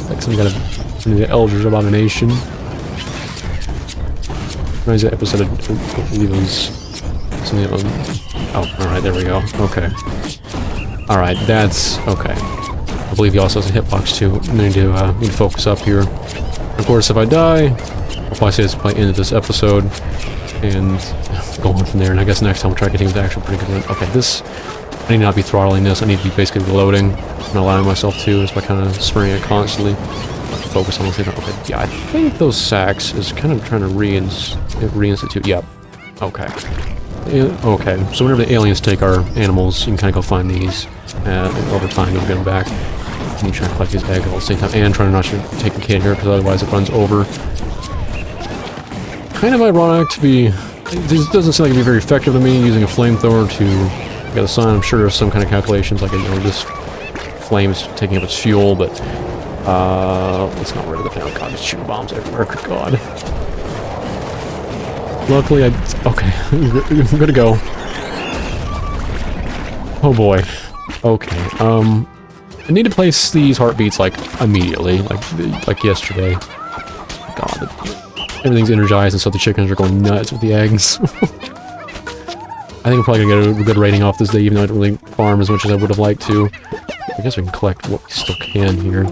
Like some kind of the Eldritch Abomination. Reminds me of the episode of, I believe it was something oh, alright, there we go. Okay. Alright, that's okay. I believe he also has a hitbox too. Need to focus up here. Of course, if I die, I'll probably say it's probably end of this episode. And go on from there. And I guess next time we'll try getting the actual pretty good one. Okay, this I need to not be throttling this. I need to be basically reloading. Not allowing myself to, just by kind of spraying it constantly. Focus on the thing. Okay, yeah, I think those sacks is kind of trying to reinstitute. Yep. Okay. Okay, so whenever the aliens take our animals, you can kind of go find these. And over time, you'll get them back. And you try to collect these eggs at the same time. And try not to take the kid here, because otherwise it runs over. Kind of ironic to be... This doesn't seem like it'd be very effective to me, using a flamethrower to get the sun. I'm sure there's some kind of calculations, like, you know, this flame is taking up its fuel, but... let's not worry about that. Oh god, there's shooting bombs everywhere. Good god. Luckily, okay, I'm gonna go. Oh boy. Okay, I need to place these heartbeats, like, immediately, like yesterday. God, everything's energized, and so the chickens are going nuts with the eggs. I think we're probably gonna get a good rating off this day, even though I didn't really farm as much as I would have liked to. I guess we can collect what we still can here.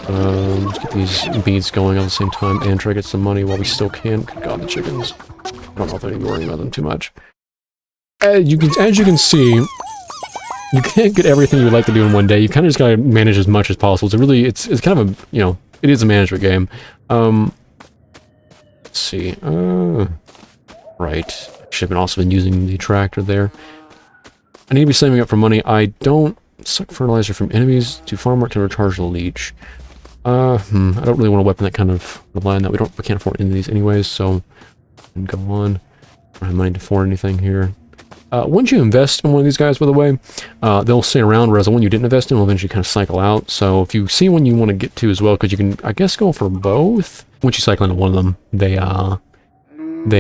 Let's get these beads going at the same time and try to get some money while we still can. Good god, the chickens. I don't know if I need to worry about them too much. As you can see, you can't get everything you would like to do in one day. You kind of just gotta manage as much as possible. It's kind of a, you know, it is a management game. Let's see. Right. Should have also been using the tractor there. I need to be saving up for money. I don't suck fertilizer from enemies to farm work to recharge the leech. I don't really want a weapon that kind of rely on that. We can't afford any of these anyways, so go on. I don't have money to afford anything here. Once you invest in one of these guys, by the way, they'll stay around, whereas the one you didn't invest in will eventually kind of cycle out. So if you see one you want to get to as well, because you can, I guess, go for both. Once you cycle into one of them, they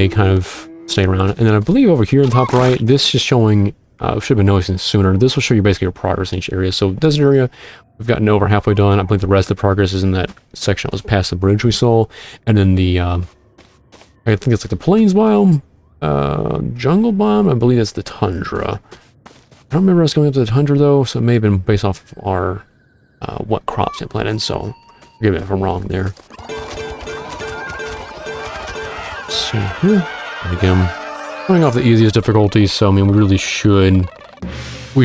kind of stay around. And then I believe over here in the top right, this is showing, should have been noticing sooner. This will show you basically your progress in each area. So desert area, we've gotten over halfway done. I believe the rest of the progress is in that section that was past the bridge we saw. And then the, I think it's like the plains biome. Jungle biome, I believe that's the tundra. I don't remember us going up to the tundra though, so it may have been based off of our what crops it planted, so forgive me if I'm wrong there. Let's see here. And again, going off the easiest difficulty, so I mean we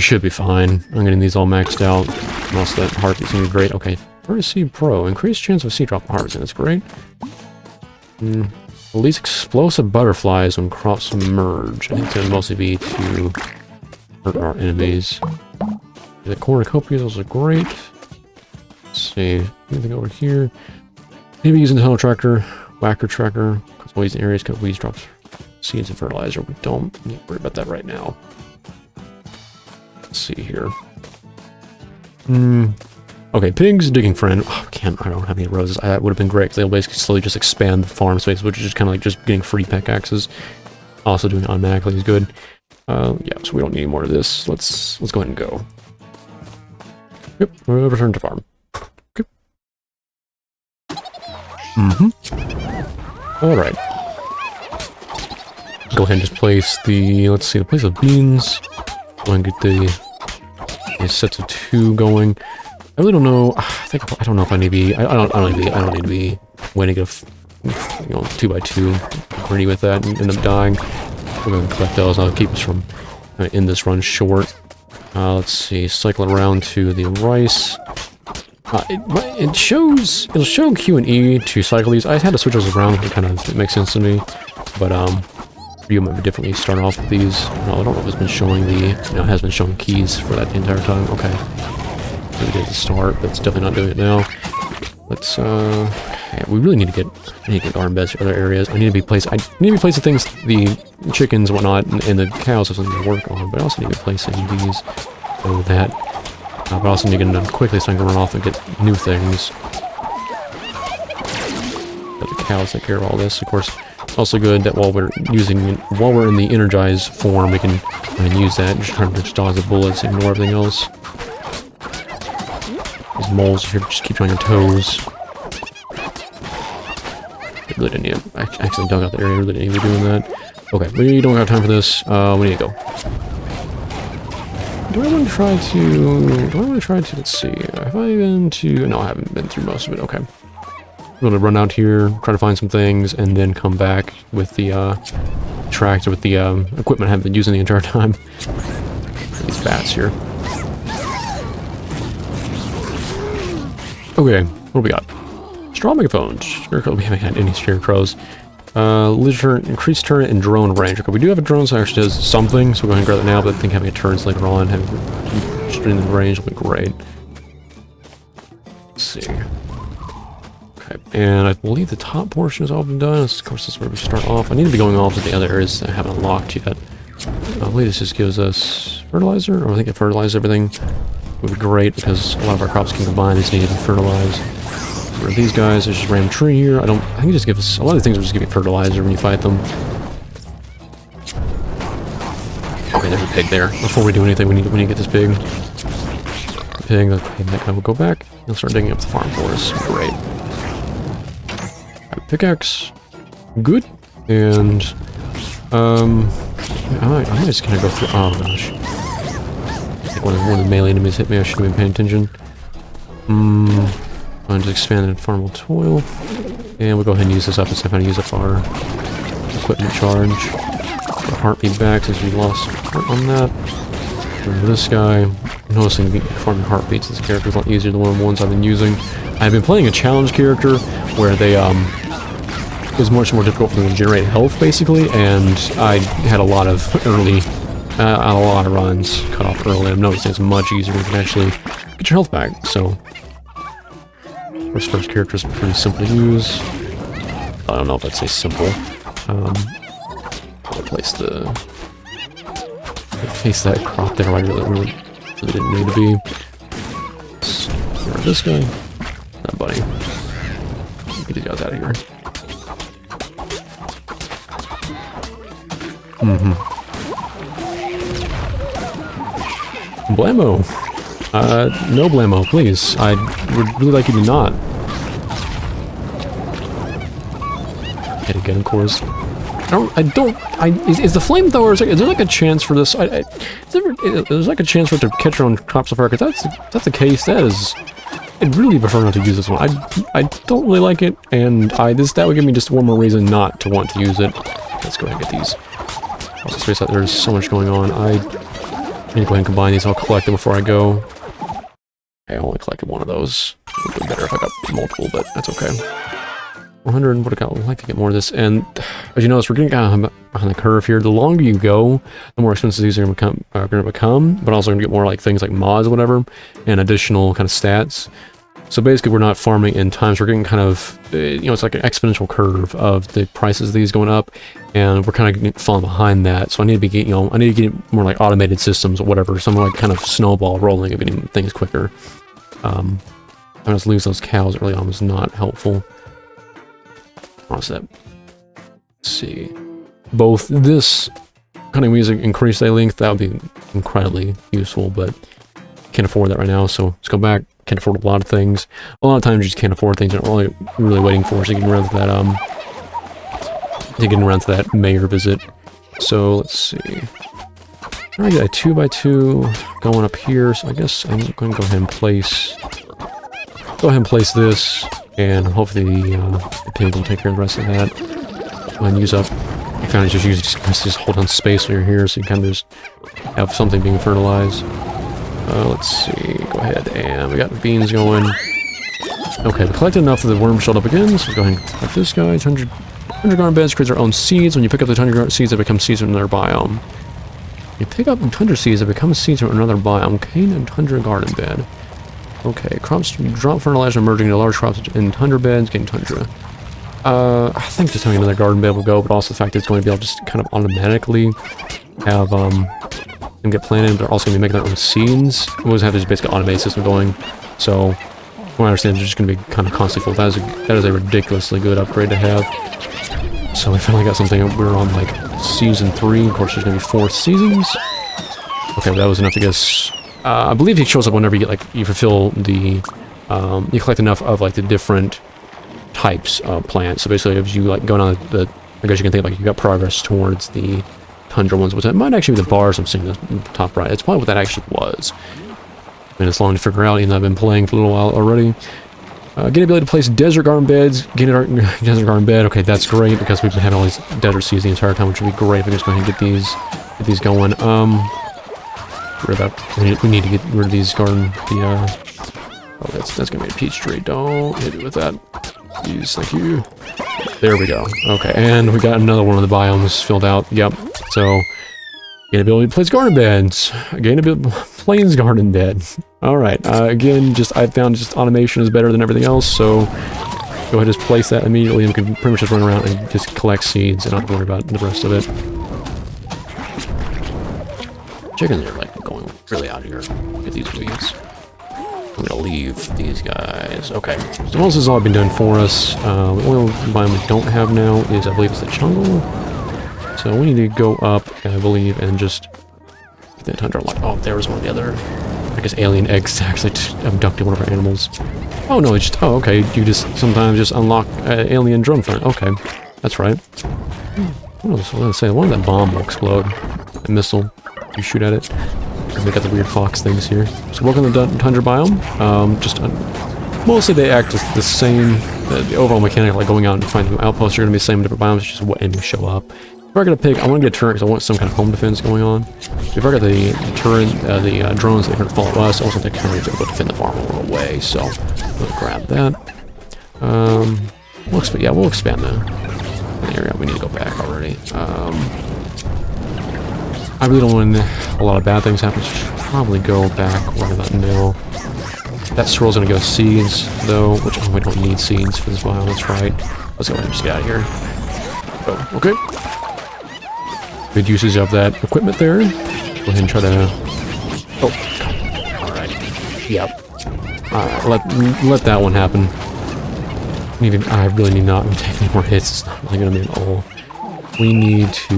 should be fine. I'm getting these all maxed out. And also that heartbeat's gonna be great. Okay, Vertiseed Pro, increased chance of seed drop harvesting, that's great. Release explosive butterflies when crops submerge. I think it's going to mostly be to hurt our enemies. The cornucopias, those are great. Let's see. Anything over here? Maybe using the tunnel tractor, whacker tracker, because weeds in areas cut weeds, drops seeds and fertilizer. We don't need to worry about that right now. Let's see here. Okay, pigs, digging friend. Oh, I don't have any roses. That would have been great, because they'll basically slowly just expand the farm space, which is just kind of like just getting free pickaxes. Also doing it automatically is good. Yeah, so we don't need any more of this. Let's go ahead and go. Yep, we'll return to farm. Okay. Alright. Go ahead and just place the, let's see, the place of beans. Go ahead and get the sets of 2 going. I really don't know. I don't know if I need to be. I don't need to be waiting to get you know, 2x2 greedy with that and end up dying. We're going to collect those. I'll keep us from in this run short. Let's see. Cycle it around to the rice. It'll show Q and E to cycle these. I had to switch those around. It makes sense to me. But you might definitely start off with these. No, I don't know if it's been showing the. It has been showing keys for that the entire time. Okay. Maybe it did at the start, but it's definitely not doing it now. Let's okay, we really need to get garden beds for other areas. I need to be placing the things, the chickens, whatnot, and the cows have something to work on. But I also need to be placing these so that. But I also need to get them done quickly so I can run off and get new things. Let the cows take care of all this. Of course, it's also good that while we're in the energized form, we can use that and just try to dodge the bullets and ignore everything else. These moles here just keep you on your toes. I really didn't need it. I accidentally dug out the area. I really didn't need to be doing that. Okay, we don't have time for this. We need to go. Do I want to try to, let's see, have I been to, no, I haven't been through most of it, okay. I'm going to run out here, try to find some things, and then come back with the, tractor, with the, equipment I haven't been using the entire time. These bats here. Okay, what do we got? Straw megaphones. Scarecrow, we haven't had any scarecrows. Increased turret and drone range. Okay, we do have a drone, so it actually does something, so we'll go ahead and grab it now, but I think having a turret later on, having extended range will be great. Let's see. Okay, and I believe the top portion has all been done. Of course, that's where we start off. I need to be going off to the other areas that I haven't unlocked yet. I believe this just gives us fertilizer, or I think it fertilizes everything. Would be great, because a lot of our crops can combine, these need to be fertilized. For these guys, there's just a random tree here. I think it just gives us, a lot of the things will just give you fertilizer when you fight them. Okay, there's a pig there. Before we do anything, we need to get this pig. Pig, that guy will go back. He'll start digging up the farm for us. Great. Right, pickaxe. Good. And, I might just kind of go through, oh gosh. I think one of the melee enemies hit me, I should have been paying attention. I'm just expanding farmable toil, and we'll go ahead and use this up instead of having to use up our equipment charge. Get heartbeat back since we lost heart on that. And this guy, I'm noticing farming heartbeats as a character is a lot easier than one of the ones I've been using. I've been playing a challenge character where they it was much more difficult for them to generate health basically, and I had a lot of runs cut off early. I'm noticing it's much easier to actually get your health back. So. This first character is pretty simple to use. I don't know if I'd say simple. I'll place that crop there where I really didn't need to be. Let's this guy. That buddy. Get these guys out of here. Blammo! No blammo, please. I would really like you to not. Hit again, of course. Is the flamethrower, is there like a chance for this? There's like a chance for it to catch on crops of fire, because that's the case, I'd really prefer not to use this one. I don't really like it, and that would give me just one more reason not to want to use it. Let's go ahead and get these. Also, space out, there's so much going on. I need to go ahead and combine these. I'll collect them before I go. I only collected one of those. It would be better if I got multiple, but that's okay. 100, what I got, I'd like to get more of this, and as you notice, we're getting kind of behind the curve here. The longer you go, the more expensive these are going to become, but also going to get more like things like mods or whatever, and additional kind of stats. So basically, we're not farming in time, so we're getting kind of, it's like an exponential curve of the prices of these going up, and we're kind of falling behind that. So I need to be getting, I need to get more like automated systems or whatever, some like kind of snowball rolling of getting things quicker. I just lose those cows early on was not helpful. Let's see. Both this kind of music increase day length, that would be incredibly useful, but can't afford that right now, so let's go back. Can't afford a lot of things. A lot of times you just can't afford things you're really waiting for, so you can run to that mayor visit. So let's see. I get a 2x2 going up here, so I guess I'm going to go ahead and place go ahead and place this, and hopefully the pins will take care of the rest of that. And use up. You kind of just hold on space when you're here, so you kind of just have something being fertilized. Let's see. Go ahead, and we got the beans going. Okay, we collected enough that the worm showed up again, so go ahead and collect this guy. 100 garden beds creates their own seeds. When you pick up the 100 seeds, they become seeds from another biome. You pick up 100 seeds, they become seeds from another biome. Cane and tundra garden bed. Okay, crops drop fertilizer merging into large crops in tundra beds, gain tundra. I think just having another garden bed will go, but also the fact that it's going to be able to just kind of automatically have them get planted, but they're also going to be making their own seeds. We always have this basically automated system going, so from what I understand, they're just going to be kind of constantly full. That is a ridiculously good upgrade to have. So we finally got something. We're on like season 3. Of course, there's going to be 4 seasons. Okay, that was enough to get us. I believe it shows up whenever you get you fulfill the you collect enough of like the different types of plants. So basically, if you going on the, I guess you can think you got progress towards the tundra ones, which that might actually be the bars I'm seeing in the top right. It's probably what that actually was. I mean, it's long to figure out, even though I've been playing for a little while already. Get the ability to place desert garden beds. Get a desert garden bed. Okay, that's great because we've been having all these desert seeds the entire time, which would be great if we just go ahead and get these going. We need to get rid of these garden. Oh, that's gonna be a peach tree. Don't hit it with that. Please, thank you. There we go. Okay, and we got another one of the biomes filled out. Yep. So, gain ability to place garden beds. Gain ability plains garden bed. All right. Again, I found just automation is better than everything else. So, go ahead and just place that immediately, and we can pretty much just run around and just collect seeds and not worry about the rest of it. Chickens are going really out here. Get these weeds. I'm gonna leave these guys. Okay, so most has all been done for us. The oil biome we don't have now is, I believe, it's the jungle. So we need to go up, I believe, and just get that tundra locked. Oh, there was one of the other, I guess, alien eggs actually abducted one of our animals. Oh no, it's just, oh okay, you just sometimes just unlock alien drone front. Okay, that's right. What else was I gonna say? One of that bomb will explode. A missile. You shoot at it. We got the weird fox things here. So welcome to the tundra biome. Mostly they act as the same. The overall mechanic, like going out and finding new outposts, are going to be the same in different biomes. Just what enemies show up. If I got to pick, I want to get a turret because I want some kind of home defense going on. If I got the turret, the drones that are going to follow us, I also want the turret to go defend the farm a little way. So I'm going to grab that. We'll expand the area. We need to go back already. I really don't want a lot of bad things happen. Should probably go back right about now. That swirl's gonna go seeds, though, which we don't need seeds for this biome. That's right. Let's go ahead and just get out of here. Oh, okay. Good usage of that equipment there. Go ahead and try to. Oh, all right. Yep. All right. Let that one happen. I really need not take any more hits. It's not really gonna be at all. We need to,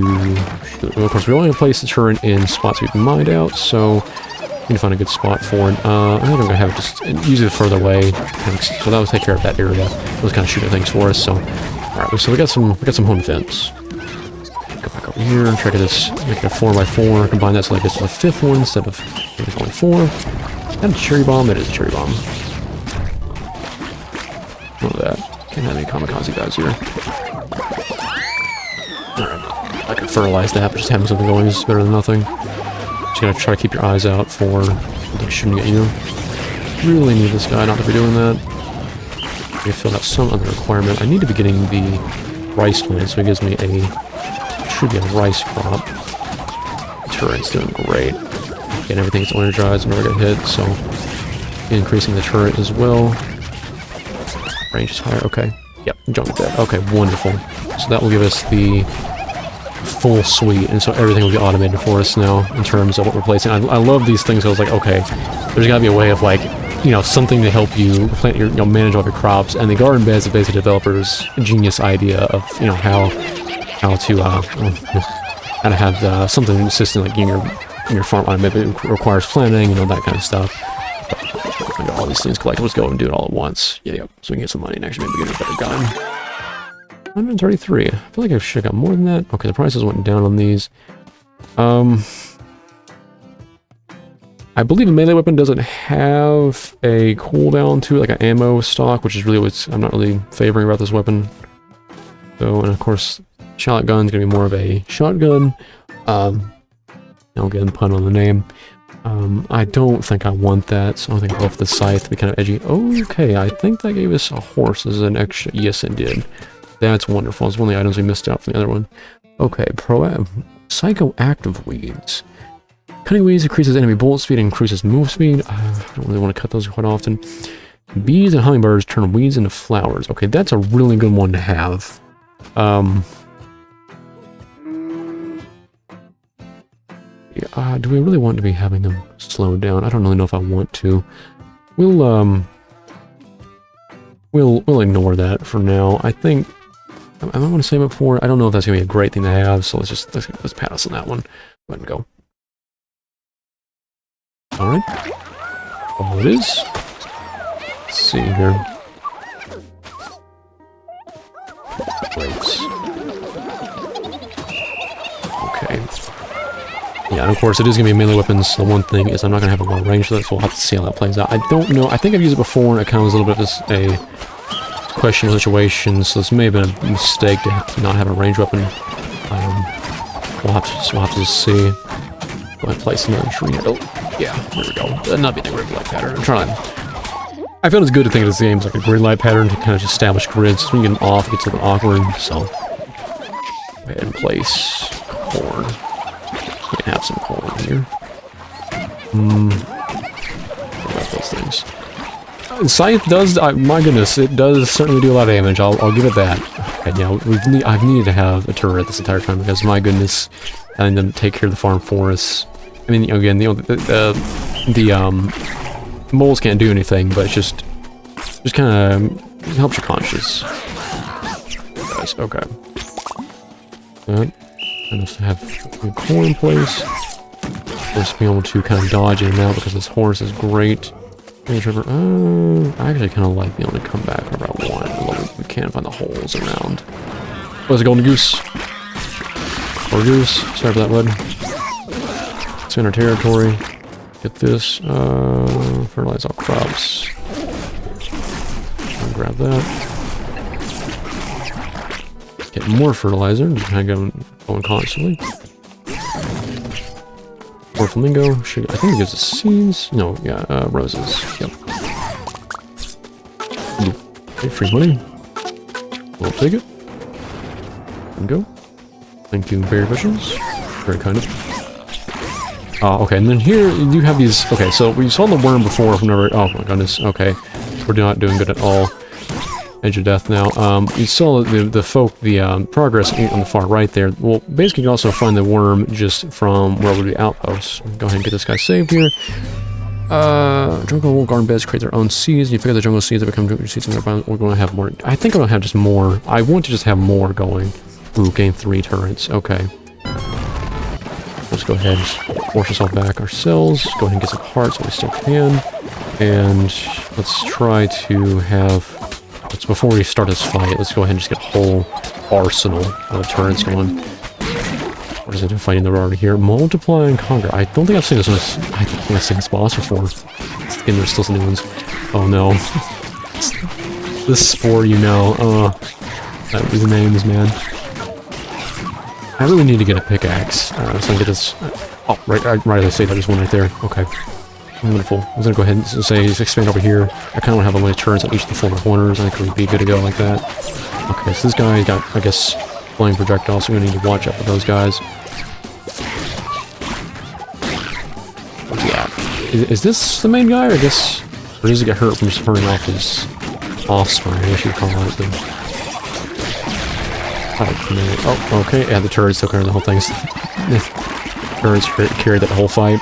of course, we only place the turret in spots we've mined out, so we need to find a good spot for it. I think I'm going to have it just use it further away, so that will take care of that area. Those kind of shooting things for us. So, all right, so we got some home defense. Go back over here and try to make it a 4x4. Combine that so like it's a 5th one instead of it's only 4. And a cherry bomb. It is a cherry bomb. None of that. Can't have any kamikaze guys here. I can fertilize that, but just having something going is better than nothing. Just gotta try to keep your eyes out for something shooting at you. Really need this guy not to be doing that. I filled out some other requirement. I need to be getting the rice plant, so it gives me should be a rice crop. Turret's doing great. Getting everything that's energized and never get hit, so increasing the turret as well. Range is higher. Okay. Yep, jump dead. Okay, wonderful. So that will give us the full suite, and so everything will be automated for us now in terms of what we're placing. I love these things. I was like, okay, there's got to be a way of something to help you plant your, manage all your crops. And the garden beds is basically developers' genius idea of how to have something consistent like in your farm automated. It requires planning and all that kind of stuff. But all these things collected. Let's go and do it all at once. Yeah, so we can get some money and actually maybe get a better gun. 133. I feel like I should have got more than that. Okay, the prices went down on these. I I believe a melee weapon doesn't have a cooldown to it, like an ammo stock, which is really what I'm not really favoring about this weapon. So, and of course, shotgun's gonna be more of a shotgun. Again, pun on the name. I don't think I want that, so I think I'll go for the scythe to be kind of edgy. Okay, I think that gave us a horse as an extra. Yes, it did. That's wonderful. It's one of the items we missed out from the other one. Okay, psychoactive weeds. Cutting weeds increases enemy bullet speed and increases move speed. I don't really want to cut those quite often. Bees and hummingbirds turn weeds into flowers. Okay, that's a really good one to have. Do we really want to be having them slowed down? I don't really know if I want to. We'll ignore that for now. I think I might want to save it for. I don't know if that's gonna be a great thing to have, so let's pass on that one. Go ahead and go. All right. Oh, it is. Let's see here. Grapes. Okay. Yeah, and of course it is going to be melee weapons. The one thing is I'm not going to have a long range for that, so we'll have to see how that plays out. I don't know. I think I've used it before, and it kind of was a little bit of a questionable situation, so this may have been a mistake to not have a range weapon. We'll have to just see. Go ahead and place another tree. Oh, yeah, there we go. Not being a grid light pattern. I'm trying. I feel it's good to think of this game as like a grid light pattern to kind of just establish grids. So when you get them off, it gets a little awkward. So, go ahead and place corn. We can have some corn here. About those things. Scythe does, my goodness, it does certainly do a lot of damage. I'll give it that. Okay, yeah, I've needed to have a turret this entire time because, my goodness, having them take care of the farm forests. I mean, again, the moles can't do anything, but it's just kind of helps your conscience. Guys, okay. That. Enough to have a core in place. Just being able to kind of dodge in and out because this horse is great. I actually kind of like being able to come back whenever I want. I love it. We can't find the holes around. Where's the golden goose? Or goose. Sorry for that, bud. It's in our territory. Get this. Fertilize all crops. I'll grab that. Get more fertilizer. Just kind of going constantly. Or flamingo. I think it gives us seeds. No, yeah, roses. Yep. Okay, free money. We'll take it. And go. Thank you, berry bushes. Very kind of. Okay, and then here you have these. Okay, so we saw the worm before. Oh my goodness. Okay, we're not doing good at all. Edge of death now. You saw the progress on the far right there. Well, basically you can also find the worm just from where would be outposts. Go ahead and get this guy saved here. Jungle garden beds create their own seeds. You pick up the jungle seeds that become jungle seeds, and we're going to have more. I think I'm going to have just more. I want to just have more going. Ooh, gain 3 turrets. Okay. Let's go ahead and force ourselves back ourselves. Go ahead and get some hearts so we still can. And let's try to have... before we start this fight, let's go ahead and just get a whole arsenal of turrets going. What is it fighting the already here? Multiply and conquer. I don't think I've seen this one. I think I've seen this boss before. Again, there's still some new ones. Oh no. This spore, you know. These names, man. I really need to get a pickaxe. So I can get this. Oh, right as I say that, there's one right there. Okay. Wonderful. I'm gonna go ahead and say expand over here. I kind of want to have a little turrets on each of the 4 corners. I think we'd be good to go like that. Okay, so this guy got, I guess, flying projectiles, so we're gonna need to watch out for those guys. Yeah. Is this the main guy, or I guess, or does he get hurt from just turning off his offspring? I guess you'd call it. Oh, okay. Yeah, the turrets took care of the whole thing. Turrets carried that whole fight.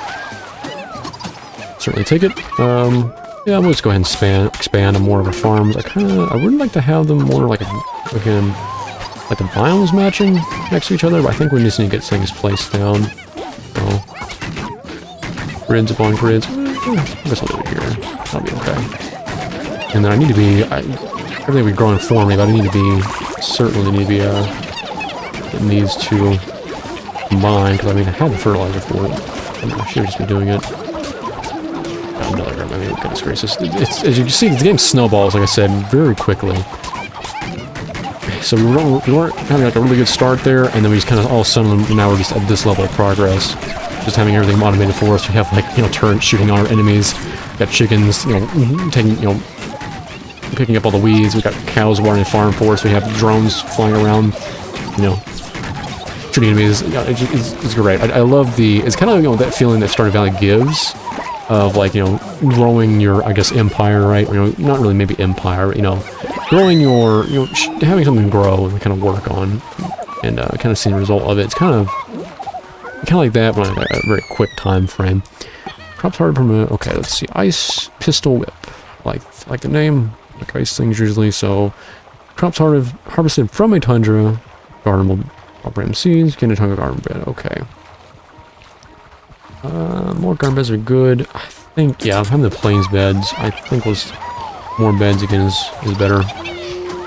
Certainly take it. Yeah, we'll just go ahead and expand on more of our farms. I would like to have them more like, again, like the biomes matching next to each other, but I think we just need to get things placed down. So, grids upon grids. I guess I'll do it here. That'll be okay. And then I need to be, everything will be growing for me, but I need to be, certainly need to be, getting these 2 combined, because I mean, I had the fertilizer for it. I should have just been doing it. goodness gracious. It's, as you can see, the game snowballs, like I said, very quickly. So we weren't having like a really good start there, and then we just kind of all of a sudden now we're just at this level of progress. Just having everything automated for us. We have like, you know, turrets shooting on our enemies. We got chickens, you know, taking, you know, picking up all the weeds. We got cows watering the farm for us. We have drones flying around, you know, shooting enemies. You know, it's great. I love the, it's kind of, you know, that feeling that Stardew Valley gives of like, you know, growing your, I guess, empire, right? Or, you know, not really maybe empire, but, you know, growing your, you know, having something grow and kind of work on, and kind of seeing the result of it. It's kind of like that, but on a very quick time frame. Crops harder to promote. Okay, let's see. Ice pistol whip, like the name, like ice things usually. So crops harvested from a tundra garden will operate seeds. Get a ton of garden bed. Okay. More garden beds are good. I think, yeah, having the plains beds, I think was more beds again is better.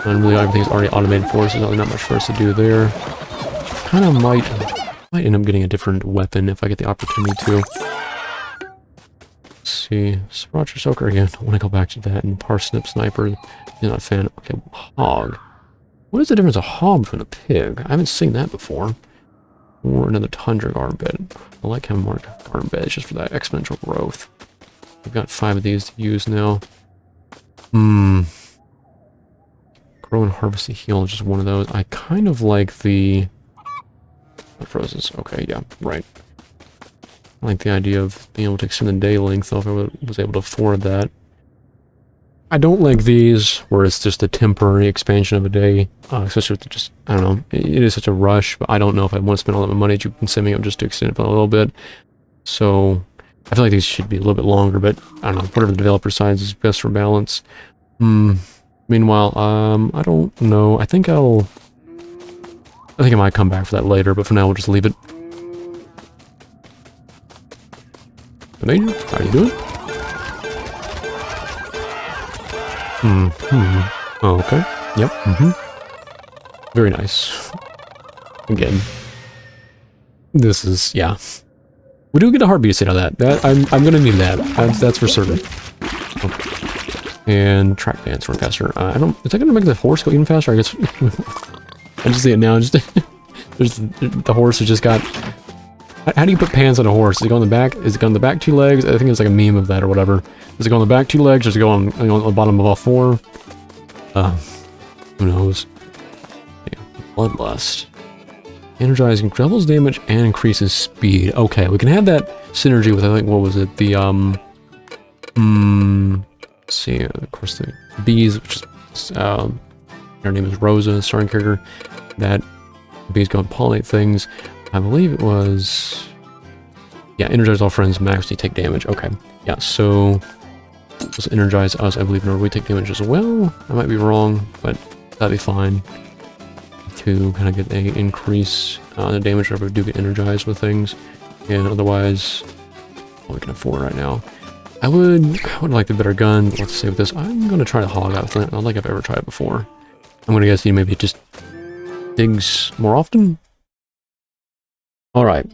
And really everything's already automated for us. There's not much for us to do there. Kind of might end up getting a different weapon if I get the opportunity to. Let's see. Sriracha soaker again. I want to go back to that. And parsnip sniper. You're not a fan. Okay, hog. What is the difference of hog from a pig? I haven't seen that before. Or another tundra garden bed. I like having more garden beds just for that exponential growth. We've got 5 of these to use now. Grow and harvest the heal is just one of those. I kind of like the frozen. Okay, yeah, right. I like the idea of being able to extend the day length, though, if I was able to afford that. I don't like these, where it's just a temporary expansion of a day, especially with just, I don't know, it is such a rush, but I don't know if I want to spend all that money that you can send me up just to extend it for a little bit. So, I feel like these should be a little bit longer, but I don't know, whatever the developer decides is best for balance. Meanwhile, I don't know, I think I might come back for that later, but for now we'll just leave it. Major, how are you doing? Oh, okay. Yep. Very nice. Again. This is, yeah. We do get a heartbeat set on that. I'm gonna need that. That's for certain. Okay. And track dance run faster. I don't, is that gonna make the horse go even faster? I guess I just see it now. Just there's the horse has just got. How do you put pants on a horse? Does it go on the back? Is it go on the back 2 legs? I think it's like a meme of that or whatever. Does it go on the back 2 legs? Or does it go on the bottom of all 4? Who knows? Yeah. Bloodlust. Energizing doubles damage and increases speed. Okay, we can have that synergy with, I think, what was it? The let's see. Of course, the bees, which is her name is Rosa, starring character. That bees go and pollinate things. I believe it was, yeah, energize all friends, max you take damage. Okay, yeah, so let's energize us. I believe we take damage as well. I might be wrong, but that'd be fine to kind of get a increase the damage whenever we do get energized with things. And otherwise, all we can afford right now. I would like the better gun. Let's save this. I'm gonna try the hog out. I don't think I've ever tried it before. I'm gonna guess maybe it just digs more often. Alright,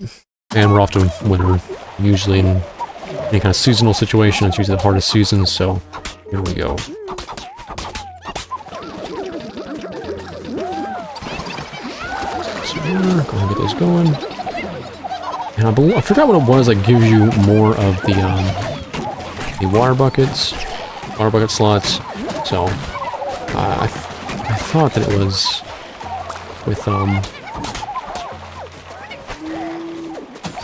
and we're off to winter. Usually in any kind of seasonal situation, it's usually the hardest season, so here we go. So go ahead and get those going. And I forgot what it was that gives you more of the water bucket slots. So I thought that it was with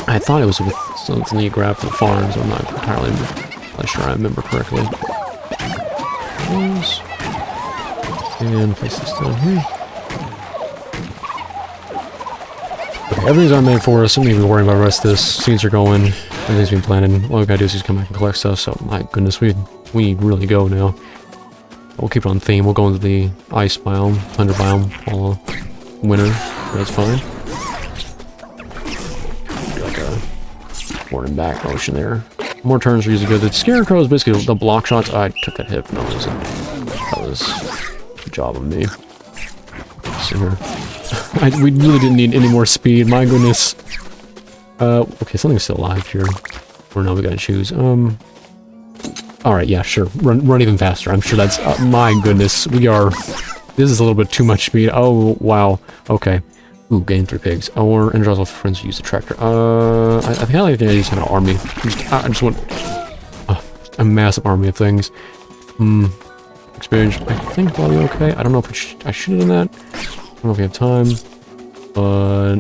I thought it was with something you grab from the farms. I'm not entirely sure I remember correctly. And place this down here. Okay, everything's automated for us. Don't need to be worrying about the rest of this. Seeds are going. Everything's been planted. All we gotta do is just come back and collect stuff. So, my goodness, we really go now. We'll keep it on theme. We'll go into the ice biome, tundra biome, all winter. That's fine. Forward and back motion there. More turns are usually good. The scarecrow is basically the block shots. I took that hit for no reason. That was a good job of me. See here. We really didn't need any more speed. My goodness. Okay, something's still alive here. Or no, we gotta choose. Alright, yeah, sure. Run even faster. I'm sure that's... my goodness, we are... This is a little bit too much speed. Oh, wow. Okay. Ooh, gain 3 pigs. Or energize all friends who use the tractor. I think I like the idea of just having an army. I just want a massive army of things. Experience. I think probably okay. I don't know if I should have done that. I don't know if we have time. But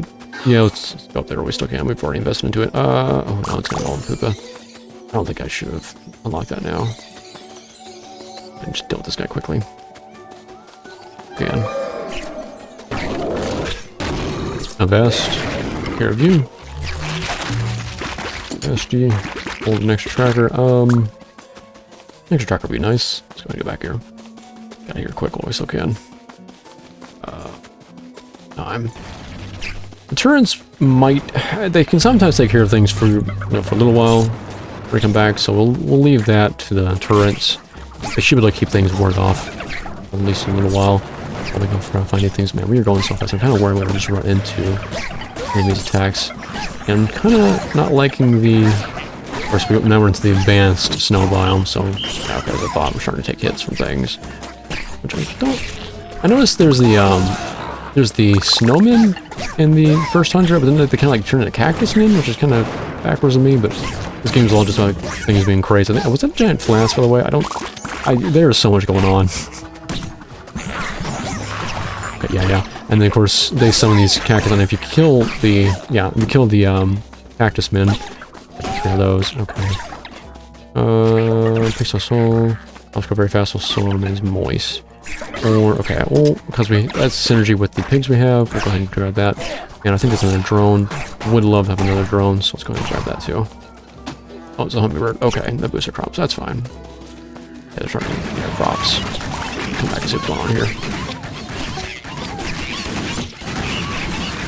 yeah, let's go up there. We still can. We've already invested into it. Oh no, it's gonna go on Pupa. I don't think I should have unlocked that now. And just deal with this guy quickly. Again. Invest. Take care of you. SD. Hold an extra tracker. Extra tracker would be nice. Let's go get back here. Get out of here quick while we still can. Time. The turrets might... They can sometimes take care of things for, for a little while. Bring them back, so we'll leave that to the turrets. They should be able to keep things warded off. At least in a little while. While they go find new things. Man, we are going so fast. I'm kind of worried what I just run into in these attacks. And I'm kind of not liking the... Of course, now we're into the advanced snow biome, so okay, as I thought, we're starting to take hits from things. Which I don't... I noticed there's the snowmen in the first 100, but then they kind of like turn into cactus men, which is kind of backwards of me, but this game's all just about things being crazy. I think, was that a giant flask, by the way? There's so much going on. Okay, yeah. And then, of course, they summon these cactus, and if you kill the... Yeah, you kill the, cactus men... Of those, okay. Pixel soul. Let's go very fast, so soul remains moist. Or, okay, well, because that's synergy with the pigs we have, we'll go ahead and grab that. And I think there's another drone. Would love to have another drone, so let's go ahead and grab that too. Oh, it's a hummingbird. Okay, that boosts our crops, that's fine. Yeah, they're starting to get our crops. Come back and see what's going on here.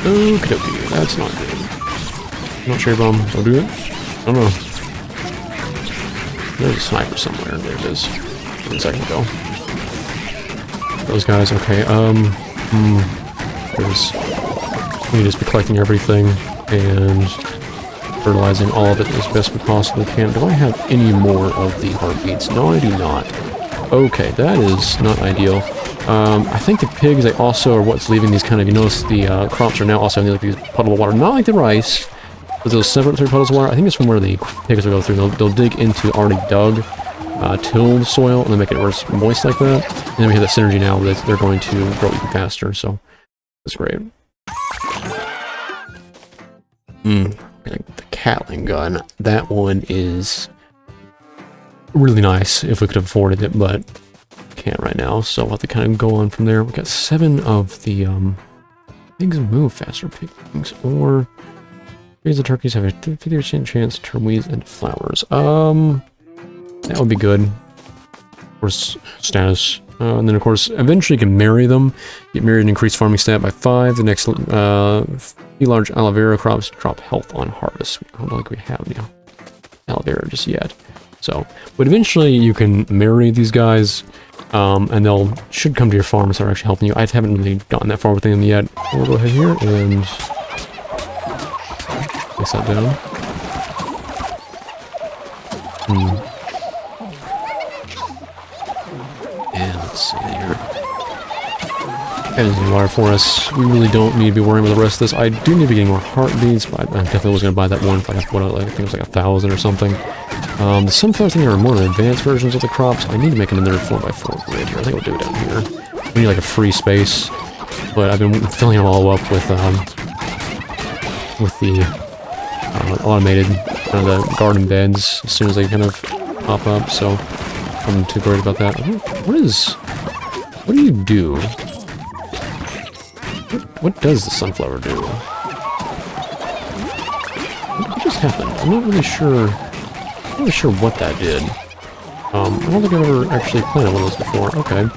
Okie dokie, that's not good. Not cherry bomb, don't do it. I don't know. There's a sniper somewhere. There it is. A second ago. Those guys, okay. We just be collecting everything and fertilizing all of it as best we possibly can. Do I have any more of the heartbeats? No, I do not. Okay, that is not ideal. I think the pigs, they also are what's leaving these kind of, you notice the crops are now also having like these puddle of water, not like the rice. But those separate 3 puddles of water, I think it's from where the pigs will go through. They'll dig into already dug, tilled soil, and then make it moist like that. And then we have the synergy now that they're going to grow even faster, so that's great. The Catling gun, that one is really nice if we could have afforded it, but can't right now, so we'll have to kind of go on from there. We've got 7 of the pigs move faster, pigs, or... The turkeys have a 50% chance to turn weeds into flowers. That would be good. Of course, status. And then, of course, eventually you can marry them. Get married and increase farming stat by 5. The next few large aloe vera crops drop health on harvest. I don't think we have any aloe vera just yet. So, but eventually you can marry these guys, and should come to your farm and start actually helping you. I haven't really gotten that far with them yet. We'll go ahead here and... place that down. And let's see here. Energy water for us. We really don't need to be worrying about the rest of this. I do need to be getting more heartbeats, but I definitely was going to buy that one if I have I think it was like 1,000 or something. The sunflowers, I think, are more the advanced versions of the crops. I need to make another 4x4 grid here. I think I'll do it down here. We need like a free space, but I've been filling them all up with the automated the garden beds as soon as they kind of pop up, so I'm too worried about that. What do you do? What does the sunflower do? What just happened? I'm not really sure what that did. I don't think I've ever actually planted one of those before. Okay.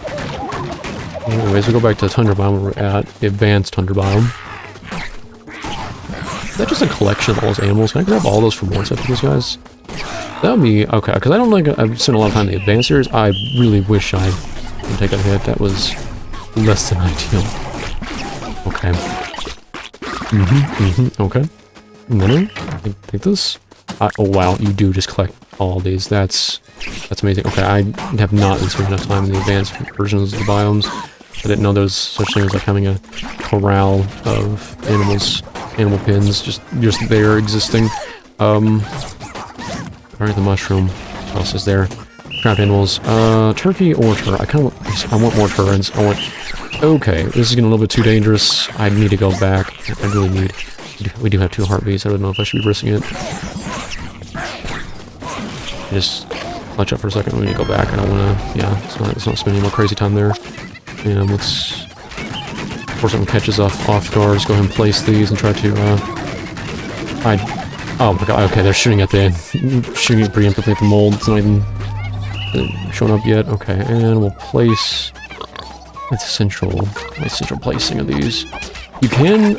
Anyways, we go back to the tundra biome where we're at, the advanced tundra biome. Is that just a collection of all those animals? Can I grab all those from one set of these guys? That would be okay, because I don't think I've spent a lot of time in the advanced series. I really wish I could take a hit. That was less than ideal. Okay. Okay. No, take this. Oh wow, you do just collect all these. That's amazing. Okay, I have not been spending enough time in the advanced versions of the biomes. I didn't know there was such thing as like having a corral of animal pens, just there existing. Alright, the mushroom. What else is there? Trapped animals. Turkey or I want more turrets. Okay, this is getting a little bit too dangerous. I need to go back. I really need... We do have 2 heartbeats. I don't know if I should be risking it. Just clutch up for a second. We need to go back. I don't want to... Yeah, let's not spend any more crazy time there. And let's... Before something catches off guard, just go ahead and place these and try to, Oh my god, okay, they're shooting at the... shooting it preemptively at the mold. It's not even showing up yet. Okay, and we'll place... It's central placing of these. You can,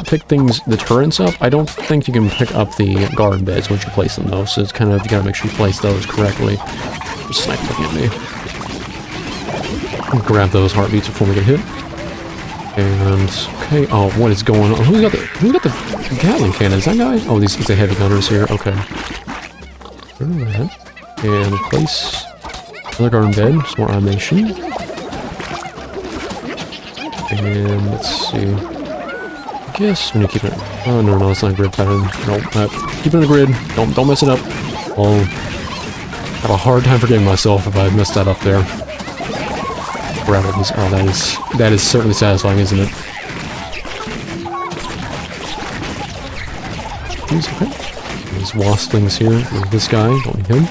pick the turrets up. I don't think you can pick up the garden beds once you place them, though, so it's kind of... You gotta make sure you place those correctly. Just snipe looking at me. Grab those heartbeats before we get hit. And okay, oh, what is going on? Who's got the Gatling cannons? That guy? Oh, these the heavy gunners here. Okay. And place another garden bed. Some more automation. And let's see. I guess we need to keep it. Oh no, it's not a grid pattern. No, keep it in the grid. Don't mess it up. I'll have a hard time forgiving myself if I messed that up there. Grab all these. Oh, that is certainly satisfying, isn't it? Okay. There's wasplings here. There's this guy. Don't need him.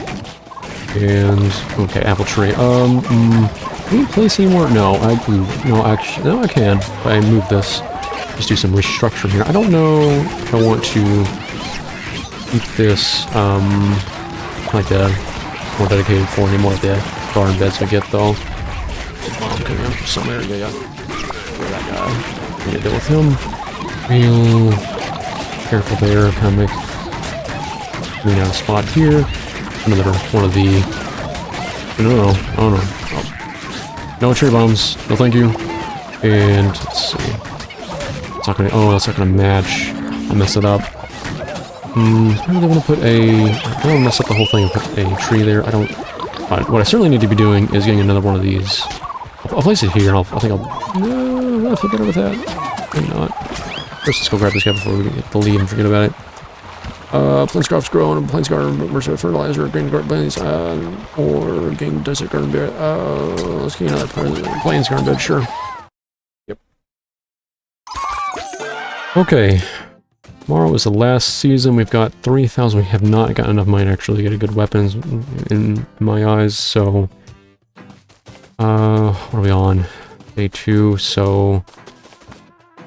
And okay, apple tree. Can we place any more? No, actually, no, I can. If I move this, just do some restructuring here. I don't know if I want to keep this like a more dedicated for any more of the garden beds I get though. Okay, yeah, somewhere, yeah. Where that guy? We need to deal with him. Real careful there, kind of make a spot here. Another one of the... No. No cherry bombs. No thank you. And let's see. It's not gonna... Oh, that's not gonna match. I messed it up. I really want to put a... I don't want to mess up the whole thing and put a tree there. I don't... what I certainly need to be doing is getting another one of these. I'll place it here, and I think I'll... No, I feel better with that. Maybe not. First, let's go grab this guy before we get the lead and forget about it. Plants crops grow on plants garden, mercer fertilizer, green garden plants, or gain desert garden bed. Let's get another plants garden bed, sure. Yep. Okay. Tomorrow is the last season. We've got 3,000. We have not got enough money to actually get a good weapons in my eyes, so... what are we on? Day 2, so...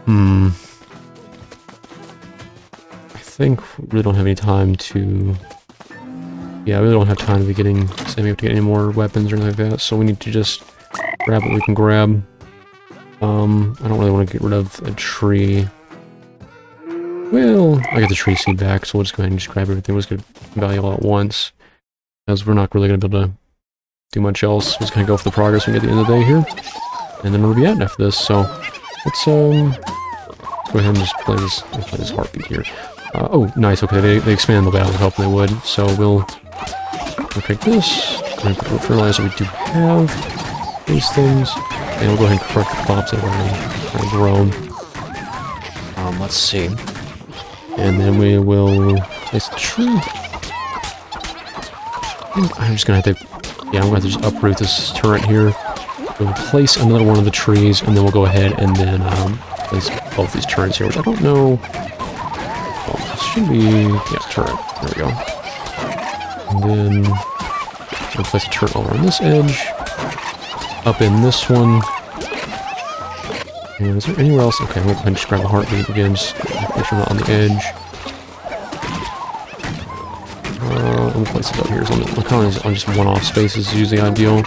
I think we really don't have any time to... Yeah, I really don't have time to be getting... Saying we have to get any more weapons or anything like that, so we need to just grab what we can grab. I don't really want to get rid of a tree. Well, I got the tree seed back, so we'll just go ahead and just grab everything. We'll just get value all at once. As we're not really going to be able to do much else. We're just going to go for the progress we get at the end of the day here. And then we'll be out after this, so... Let's go ahead and just play this heartbeat here. Oh, nice, okay, they expand the battle, I was hoping they would. So we'll take this, and put the fertilizer we do have, these things, and we'll go ahead and correct the crops that have already grown. Let's see. And then we will place the tree. I'm just gonna have to, yeah, I'm gonna have to just uproot this turret here. We'll place another one of the trees, and then we'll go ahead and then place both these turrets here, which I don't know. Oh, this should be, yeah, turret. There we go. And then we'll place a turret over on this edge, up in this one. And is there anywhere else? Okay, we'll go ahead and just grab a heartbeat again, just make sure we're not on the edge. We'll place it up here. So on just one-off spaces is usually ideal.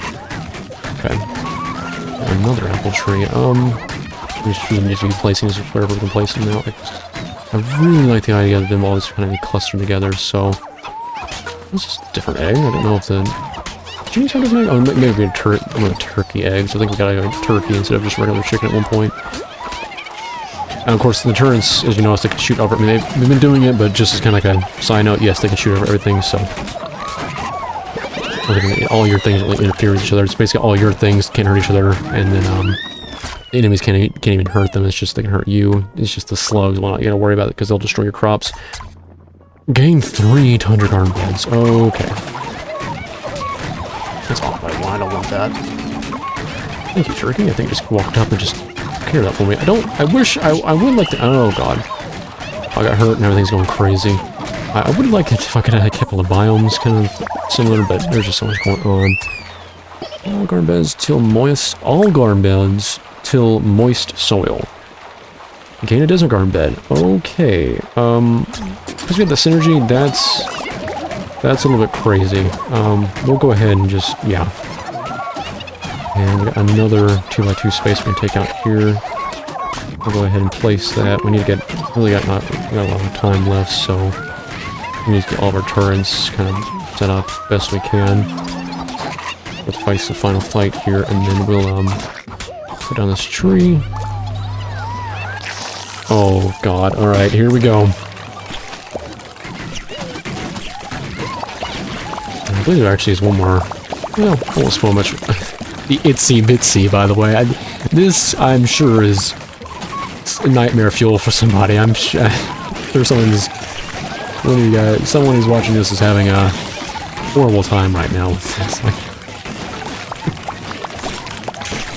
Okay. Another apple tree. We just really need to be placing this wherever we can place them now. I really like the idea of them all just kind of clustered together, so... This is a different egg. I don't know if the... Did you have an egg? Oh, maybe a turkey egg, so I think we got a turkey instead of just regular chicken at one point. And of course, the turrets, as you notice, they can shoot over... I mean, they've been doing it, but just as kind of like a side note, yes, they can shoot over everything, so... all your things interfere with each other. It's basically all your things can't hurt each other, and then enemies can't even hurt them. It's just they can hurt you. It's just the slugs. Well, you gotta worry about it because they'll destroy your crops. Gain 3 to 100 garden beds. Okay. That's all I want. I don't want that. Thank you, Turkey. I think you just walked up and just carry that for me. I wish I would like to. Oh god. I got hurt and everything's going crazy. I would like it if I could have kept all the biomes kind of similar, but there's just so much going on. All garden beds till moist. All garden beds till moist soil. Gain a desert garden bed. Okay. Because we have the synergy, that's a little bit crazy. We'll go ahead and just, yeah. And we got another 2x2 space we can take out here. We'll go ahead and place that. We need to get, really got a lot of time left, so we need to get all of our turrets kind of set up best we can. Let's fight the final fight here, and then we'll put down this tree. Oh god, alright, here we go. I believe there actually is one more. Well, I won't spoil much. The Itsy Bitsy, by the way. This, I'm sure, is nightmare fuel for somebody. I'm sure there's someone who's watching this is having a horrible time right now. It's like,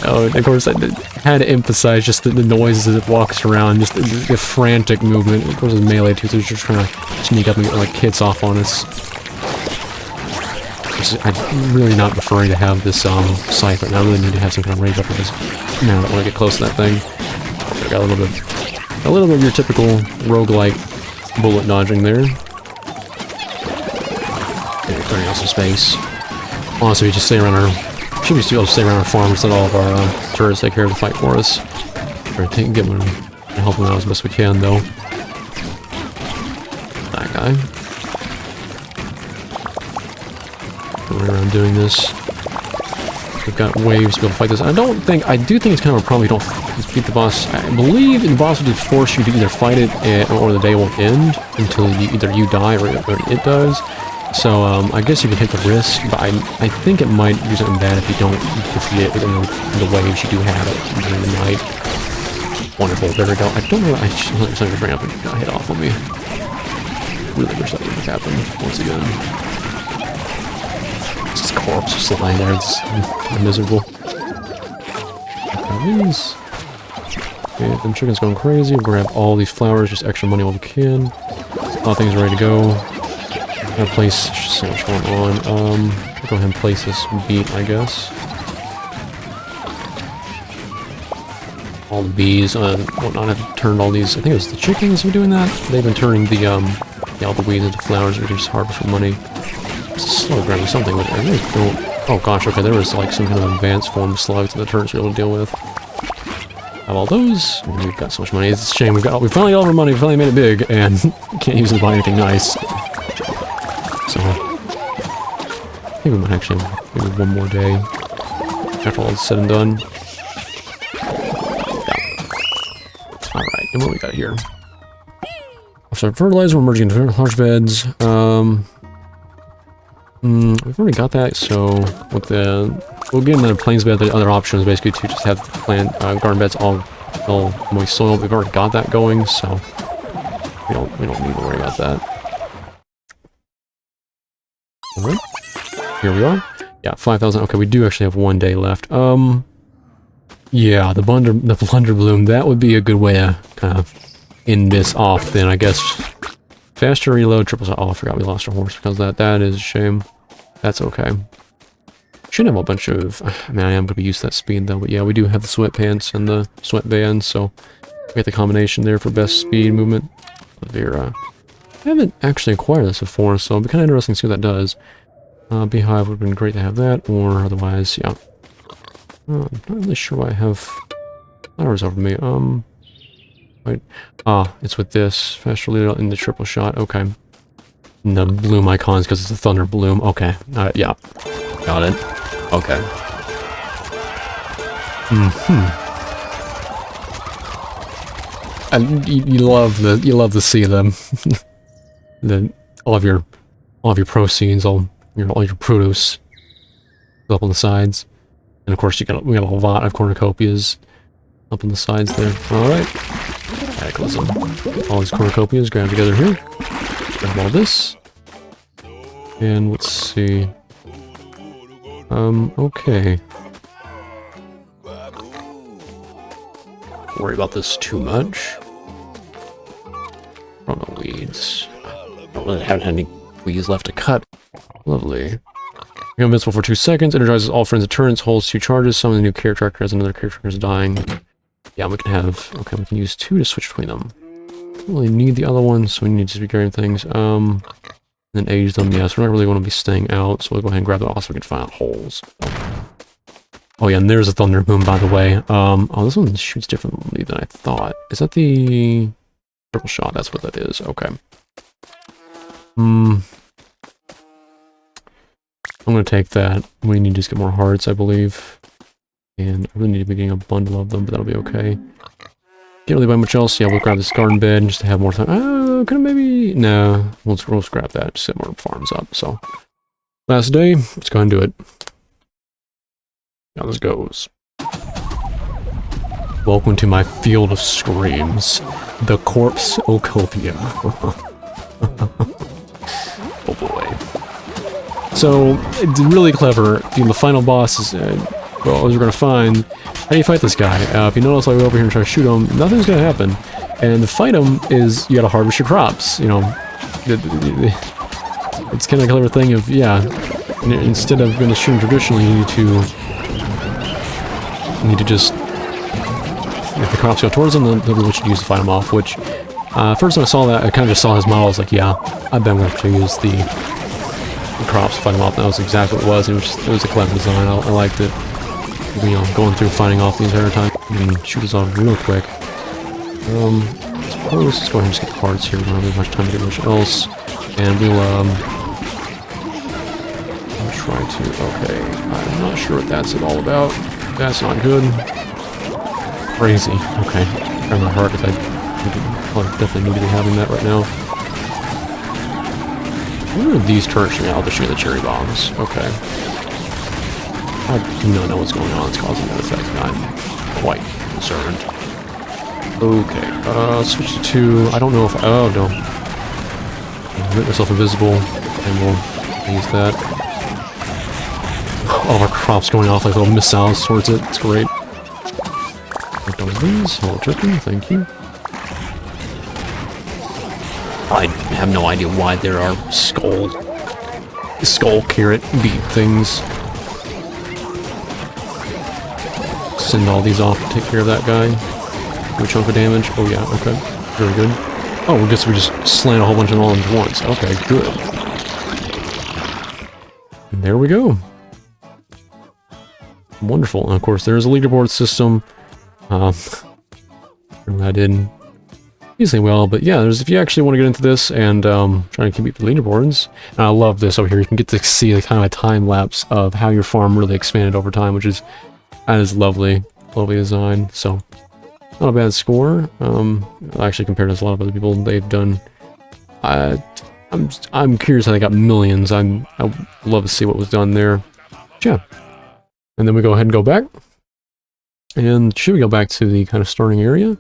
oh, of course, I had to emphasize just the noises as it walks around, just the frantic movement. Of course, it's melee too, so it's just trying to sneak up and get like hits off on us. I'm really not preferring to have this scythe right now. I really need to have some kind of range up because man, I don't want to get close to that thing. I got a little bit of your typical roguelike bullet dodging there. Okay, clearing out some space. Honestly, we just stay around our. Should be able to stay around our farm instead of all of our turrets take care of the fight for us. Try to get one and help them out as best we can, though. That guy. Going around doing this. We've got waves to be able to fight this. I do think it's kind of a problem you don't beat the boss. I believe the boss will force you to either fight it or the day won't end until either you die or it does. So, I guess you can take the risk, but I think it might do something bad if you don't defeat it in the waves you do have it during the night. Wonderful, there we go. I don't know, I just let something bring up and got hit off on me. Really wish that would have happened once again. It's just corpse just lying there, it's miserable. These. Okay, then chicken's going crazy. We're gonna grab all these flowers, just extra money while we can. All things are ready to go. Gotta place so much going on. Go ahead and place this beet, I guess. All the bees and whatnot have turned all these. I think it was the chickens who are doing that. They've been turning the all the weeds into flowers. We can just harvest for money. It's slow grabbing something, but I really don't. Oh gosh, okay, there was like some kind of advanced form of slugs that the turrets were able to deal with. Have all those. And we've got so much money. It's a shame we finally got all of our money. We finally made it big, and can't use it to buy anything nice. So, I think we might actually have maybe one more day after all is said and done. Yeah. Alright, and what we got here? So fertilizer, we're merging into large beds. We've already got that, so with we'll get another plains bed. The other option is basically to just have garden beds all moist soil. We've already got that going, so we don't need to worry about that. Alright, here we are. Yeah, 5,000. Okay, we do actually have one day left. Yeah, the Blunder Bloom, that would be a good way to kind of end this off then, I guess. Faster reload, triple shot. Oh, I forgot we lost our horse because of that. That is a shame. That's okay. Shouldn't have a bunch of. I mean, I am going to be used to that speed though, but yeah, we do have the sweatpants and the sweatbands, so we get the combination there for best speed movement. Vera. I haven't actually acquired this before, so it'll be kind of interesting to see what that does. Beehive would have been great to have that, or otherwise, yeah. I'm not really sure why I have flowers over me. Wait. It's with this. Faster reload in the triple shot. Okay. And the bloom icons because it's a thunder bloom. Okay. Yeah. Got it. Okay. And you love to see them. all of your proceeds, all your produce up on the sides. And of course, we got a lot of cornucopias up on the sides there. All right, cataclysm. All these cornucopias ground together here. Grab all this, and let's see. Okay. Don't worry about this too much. From the weeds. I don't really have any weeds left to cut. Lovely. Become invincible for 2 seconds. Energizes all friends at turns. Holds 2 charges. Some of the new character has another character is dying. Yeah, we can have... Okay, we can use 2 to switch between them. Don't really need the other one, so we need to be carrying things. And then age them. Yes, we're not really going to be staying out, so we'll go ahead and grab the also we can find out holes. Oh yeah, and there's a Thunder Moon, by the way. Oh, this one shoots differently than I thought. Is that the... Triple shot? That's what that is. Okay. I'm going to take that. We need to just get more hearts, I believe. And I really need to be getting a bundle of them, but that'll be okay. Can't really buy much else. Yeah, we'll grab this garden bed just to have more time. Oh, could I maybe... No. We'll just grab that. Just set more farms up. So, last day. Let's go ahead and do it. Now this goes. Welcome to my field of screams. The Corpse Ocopia. Oh boy. So, it's really clever. The final boss is, well, as we're going to find, how do you fight this guy? If you notice I go over here and try to shoot him, nothing's going to happen. And to fight him is, you got to harvest your crops, you know. It's kind of a clever thing of, yeah, instead of going to shoot him traditionally, you need to just, if the crops go towards him, then they'll be what you use to fight him off, which, first when I saw that, I kind of just saw his model, I was like, yeah, I bet I'm going to have to use the crops to fight him off, and that was exactly what it was. It was a clever design. I liked it. You know, going through fighting off the entire time. I mean, shoot us off real quick. Let's just go ahead and just get the parts here. We don't have much time to get much else. And we'll, I'll try to, okay, I'm not sure what that's at all about. That's not good. Crazy. Okay. Grab my heart, because I probably definitely need to be having that right now. What are these turrets now to shoot the cherry bombs? Okay. I do not know what's going on. It's causing that effect. I'm quite concerned. Okay. Switch to 2. I don't know if... Oh, no. I'll make myself invisible, and we'll use that. All of our crops going off like little missiles towards it. It's great. Break down these. Hello, chicken. Thank you. I have no idea why there are skull carrot beat things. Send all these off to take care of that guy. Do a chunk of damage. Oh yeah, okay. Very good. Oh, I guess we just slant a whole bunch of them all at once. Okay, good. And there we go. Wonderful. And of course, there's a leaderboard system. I did easily well, but yeah, if you actually want to get into this and try to keep the leaderboards, and I love this over here. You can get to see the kind of a time lapse of how your farm really expanded over time, which is lovely, lovely design. So not a bad score. Actually, compared to a lot of other people, they've done. I'm curious how they got millions. I love to see what was done there. But yeah, and then we go ahead and go back, and should we go back to the kind of starting area?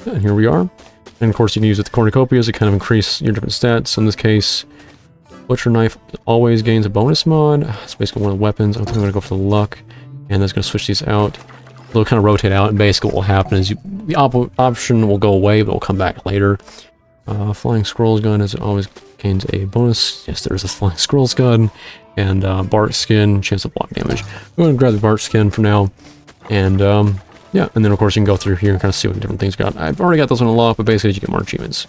Yeah, and here we are. And of course you can use it with the cornucopias to kind of increase your different stats. In this case, Butcher Knife always gains a bonus mod. It's basically one of the weapons. I think I'm going to go for the luck. And that's going to switch these out. They'll kind of rotate out, and basically what will happen is the option will go away, but it will come back later. Flying Squirrel's gun is always gains a bonus. Yes, there's a Flying Squirrel's gun. And Bark Skin, chance of block damage. I'm going to grab the Bark Skin for now. And yeah, and then of course you can go through here and kind of see what different things got. I've already got this one unlocked, but basically you get more achievements.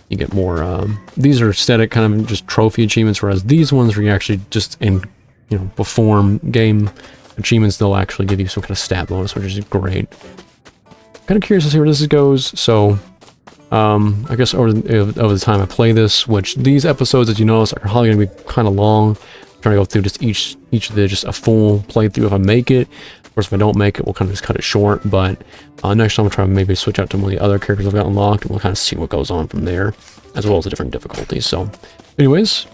You get more, these are static kind of just trophy achievements, whereas these ones where you actually just perform game achievements, they'll actually give you some kind of stat bonus, which is great. Kind of curious to see where this goes, so I guess over the time I play this, which these episodes, as you notice, are probably going to be kind of long. I'm trying to go through just each of the, just a full playthrough if I make it. Of course, if I don't make it, we'll kind of just cut it short, but next time we'll try to maybe switch out to one of the other characters I've got unlocked, and we'll kind of see what goes on from there, as well as the different difficulties. So, anyways,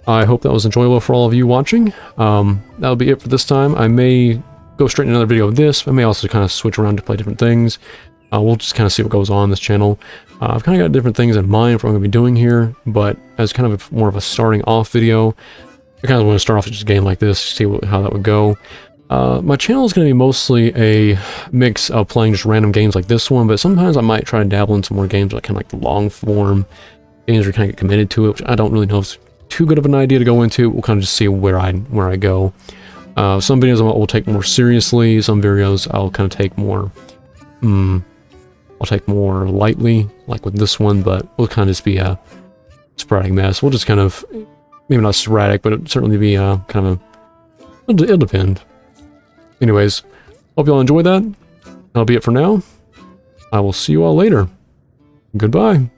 I hope that was enjoyable for all of you watching. That'll be it for this time. I may go straight into another video of this. I may also kind of switch around to play different things. We'll just kind of see what goes on this channel. I've kind of got different things in mind for what I'm going to be doing here, but as kind of more of a starting off video, I kind of want to start off with just a game like this, see how that would go. My channel is going to be mostly a mix of playing just random games like this one, but sometimes I might try to dabble in some more games like kind of like the long form games where you kind of get committed to it, which I don't really know if it's too good of an idea to go into. We'll kind of just see where I go. Some videos I'll take more seriously, some videos I'll kind of take more lightly, like with this one, but we'll kind of just be a sporadic mess. We'll just kind of, maybe not sporadic, but it'll certainly be kind of it'll depend. Anyways, hope you all enjoyed that. That'll be it for now. I will see you all later. Goodbye.